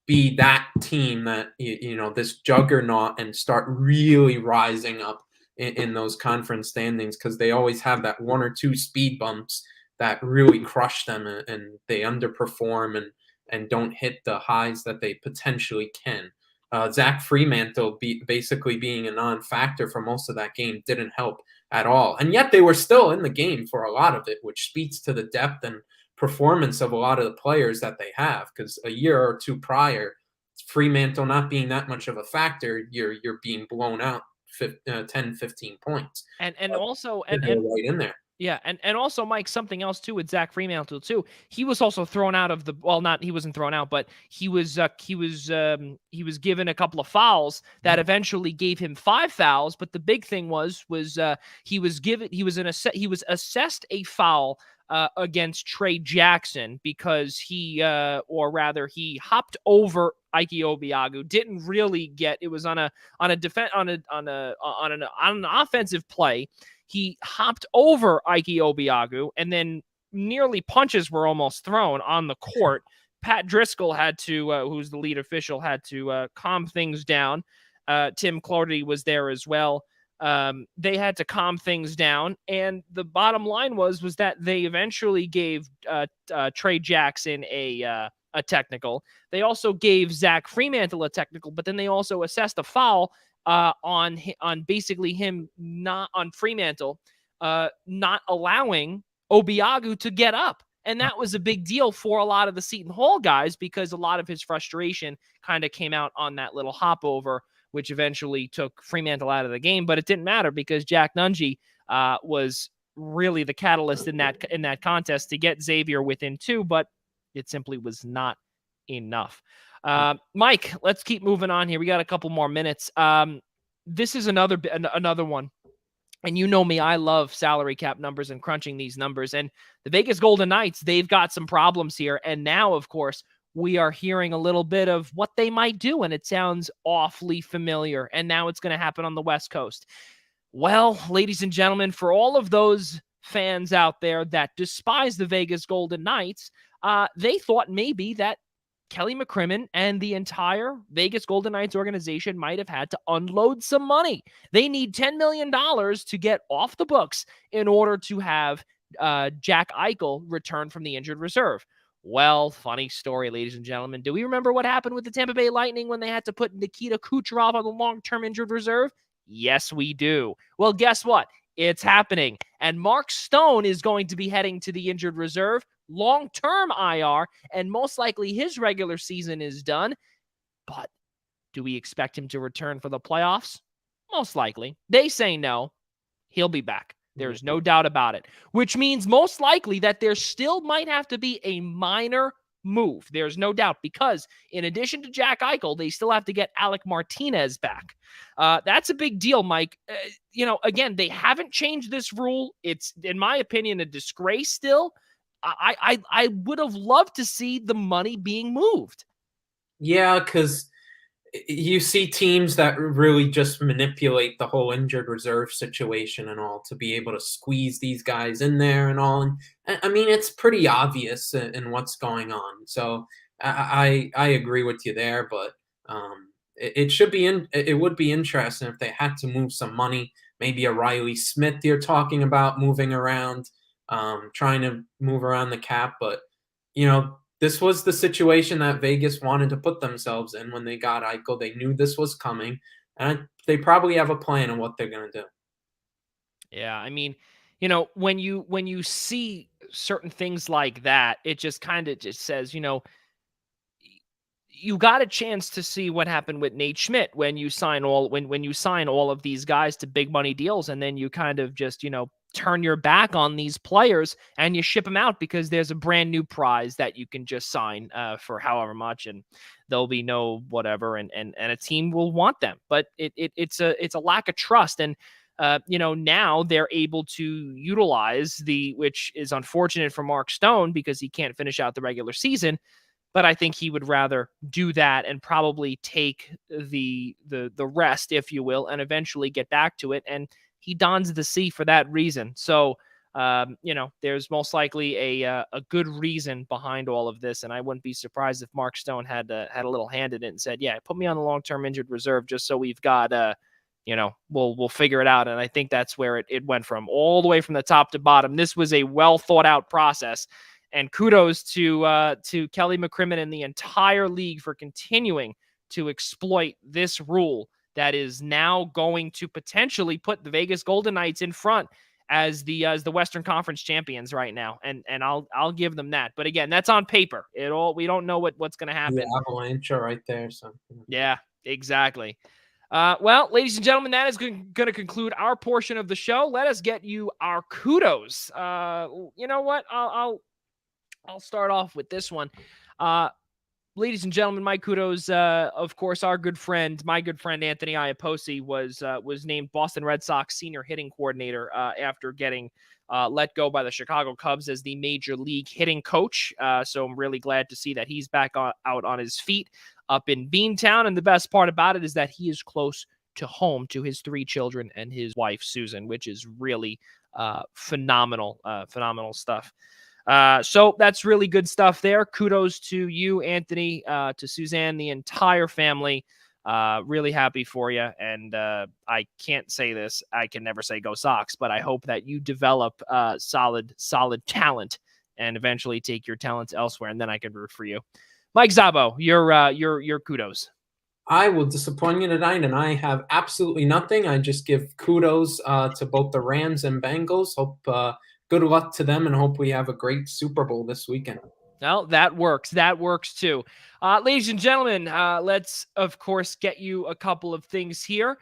Speaker 3: be that team that this juggernaut and start really rising up in those conference standings, because they always have that 1 or 2 speed bumps that really crush them, and they underperform and don't hit the highs that they potentially can. Zach Fremantle basically being a non-factor for most of that game didn't help at all. And yet they were still in the game for a lot of it, which speaks to the depth and performance of a lot of the players that they have. Because a year or 2 prior, Fremantle not being that much of a factor, you're being blown out 10, 15 points.
Speaker 1: And also
Speaker 3: right in there.
Speaker 1: Yeah, and also, Mike, something else too with Zach Fremantle too. He was also thrown out of he wasn't thrown out, but he was given a couple of fouls that eventually gave him 5 fouls. But the big thing was he was assessed a foul against Trey Jackson because he hopped over Ike Obiagu. Didn't really get it was on an offensive play. He hopped over Ike Obiagu, and then nearly punches were almost thrown on the court. Pat Driscoll had to, who's the lead official, had to calm things down. Tim Clardy was there as well. They had to calm things down, and the bottom line was that they eventually gave Trey Jackson a technical. They also gave Zach Fremantle a technical, but then they also assessed a foul on basically him not on Fremantle, not allowing Obiagu to get up. And that was a big deal for a lot of the Seton Hall guys, because a lot of his frustration kind of came out on that little hop over, which eventually took Fremantle out of the game. But it didn't matter because Jack Nungy was really the catalyst in that contest to get Xavier within 2, but it simply was not enough. Mike, let's keep moving on here. We got a couple more minutes. This is another one. And you know me, I love salary cap numbers and crunching these numbers. And the Vegas Golden Knights, they've got some problems here. And now, of course, we are hearing a little bit of what they might do. And it sounds awfully familiar. And now it's going to happen on the West Coast. Well, ladies and gentlemen, for all of those fans out there that despise the Vegas Golden Knights, they thought maybe that Kelly McCrimmon and the entire Vegas Golden Knights organization might have had to unload some money. They need $10 million to get off the books in order to have Jack Eichel return from the injured reserve. Well, funny story, ladies and gentlemen. Do we remember what happened with the Tampa Bay Lightning when they had to put Nikita Kucherov on the long-term injured reserve? Yes, we do. Well, guess what? It's happening. And Mark Stone is going to be heading to the injured reserve, long-term IR, and most likely his regular season is done. But do we expect him to return for the playoffs? Most likely. They say no. He'll be back. There's no doubt about it, which means most likely that there still might have to be a minor move. There's no doubt, because in addition to Jack Eichel, they still have to get Alec Martinez back. That's a big deal, Mike. Again, they haven't changed this rule. It's, in my opinion, a disgrace still. I would have loved to see the money being moved.
Speaker 3: Yeah, because you see teams that really just manipulate the whole injured reserve situation and all to be able to squeeze these guys in there and all. And I mean, it's pretty obvious in what's going on. So I agree with you there, but it would be interesting if they had to move some money. Maybe a Riley Smith you're talking about moving around, trying to move around the cap. But, this was the situation that Vegas wanted to put themselves in when they got Eichel. They knew this was coming, and they probably have a plan on what they're going to do.
Speaker 1: Yeah, I mean, when you see certain things like that, it just kind of just says, you got a chance to see what happened with Nate Schmidt when you sign all of these guys to big money deals, and then you kind of just, turn your back on these players and you ship them out because there's a brand new prize that you can just sign for however much, and there'll be no whatever, and a team will want them. But it's a lack of trust. And now they're able to utilize which is unfortunate for Mark Stone because he can't finish out the regular season. But I think he would rather do that and probably take the rest, if you will, and eventually get back to it. And he dons the C for that reason. So, there's most likely a good reason behind all of this. And I wouldn't be surprised if Mark Stone had a little hand in it and said, yeah, put me on the long-term injured reserve just so we've got, we'll figure it out. And I think that's where it went from all the way from the top to bottom. This was a well thought out process. And kudos to Kelly McCrimmon and the entire league for continuing to exploit this rule that is now going to potentially put the Vegas Golden Knights in front as the Western Conference champions right now. And I'll give them that. But again, that's on paper. We don't know what's going to happen.
Speaker 3: The avalanche right there. So
Speaker 1: yeah, exactly. Well, ladies and gentlemen, that is going to conclude our portion of the show. Let us get you our kudos. You know what? I'll start off with this one. Ladies and gentlemen, my kudos, of course, my good friend Anthony Iapoce was named Boston Red Sox senior hitting coordinator after getting let go by the Chicago Cubs as the major league hitting coach. So I'm really glad to see that he's back out on his feet up in Beantown. And the best part about it is that he is close to home to his 3 children and his wife, Susan, which is really phenomenal stuff. So that's really good stuff there. Kudos to you, Anthony, to Suzanne, the entire family. Really happy for you. And I can't say this. I can never say go Sox, but I hope that you develop solid talent and eventually take your talents elsewhere. And then I can root for you. Mike Szabo, your kudos.
Speaker 3: I will disappoint you tonight, and I have absolutely nothing. I just give kudos to both the Rams and Bengals. Hope good luck to them, and hope we have a great Super Bowl this weekend.
Speaker 1: Well, that works. That works too. Ladies and gentlemen, let's, of course, get you a couple of things here.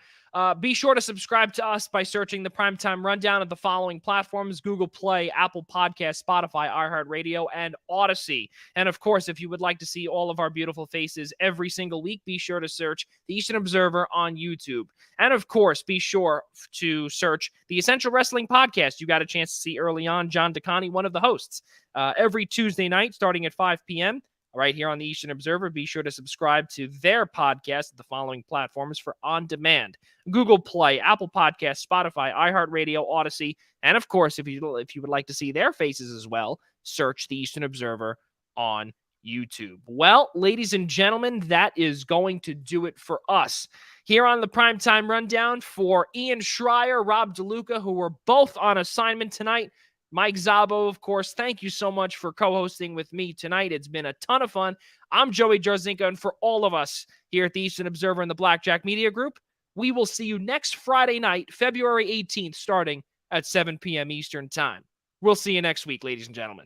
Speaker 1: Be sure to subscribe to us by searching the Primetime Rundown at the following platforms: Google Play, Apple Podcasts, Spotify, iHeartRadio, and Odyssey. And of course, if you would like to see all of our beautiful faces every single week, be sure to search the Eastern Observer on YouTube. And of course, be sure to search the Essential Wrestling Podcast. You got a chance to see early on John DeConi, one of the hosts, every Tuesday night starting at 5 p.m. right here on the Eastern Observer. Be sure to subscribe to their podcast at the following platforms for on demand: Google Play, Apple Podcasts, Spotify, iHeartRadio, Odyssey, and of course, if you would like to see their faces as well, search the Eastern Observer on YouTube. Well, ladies and gentlemen, that is going to do it for us here on the Primetime Rundown. For Ian Schraier, Rob DeLuca, who were both on assignment tonight, Mike Zabo, of course, thank you so much for co-hosting with me tonight. It's been a ton of fun. I'm Joey Jarzynka, and for all of us here at the Eastern Observer and the Blackjack Media Group, we will see you next Friday night, February 18th, starting at 7 p.m. Eastern Time. We'll see you next week, ladies and gentlemen.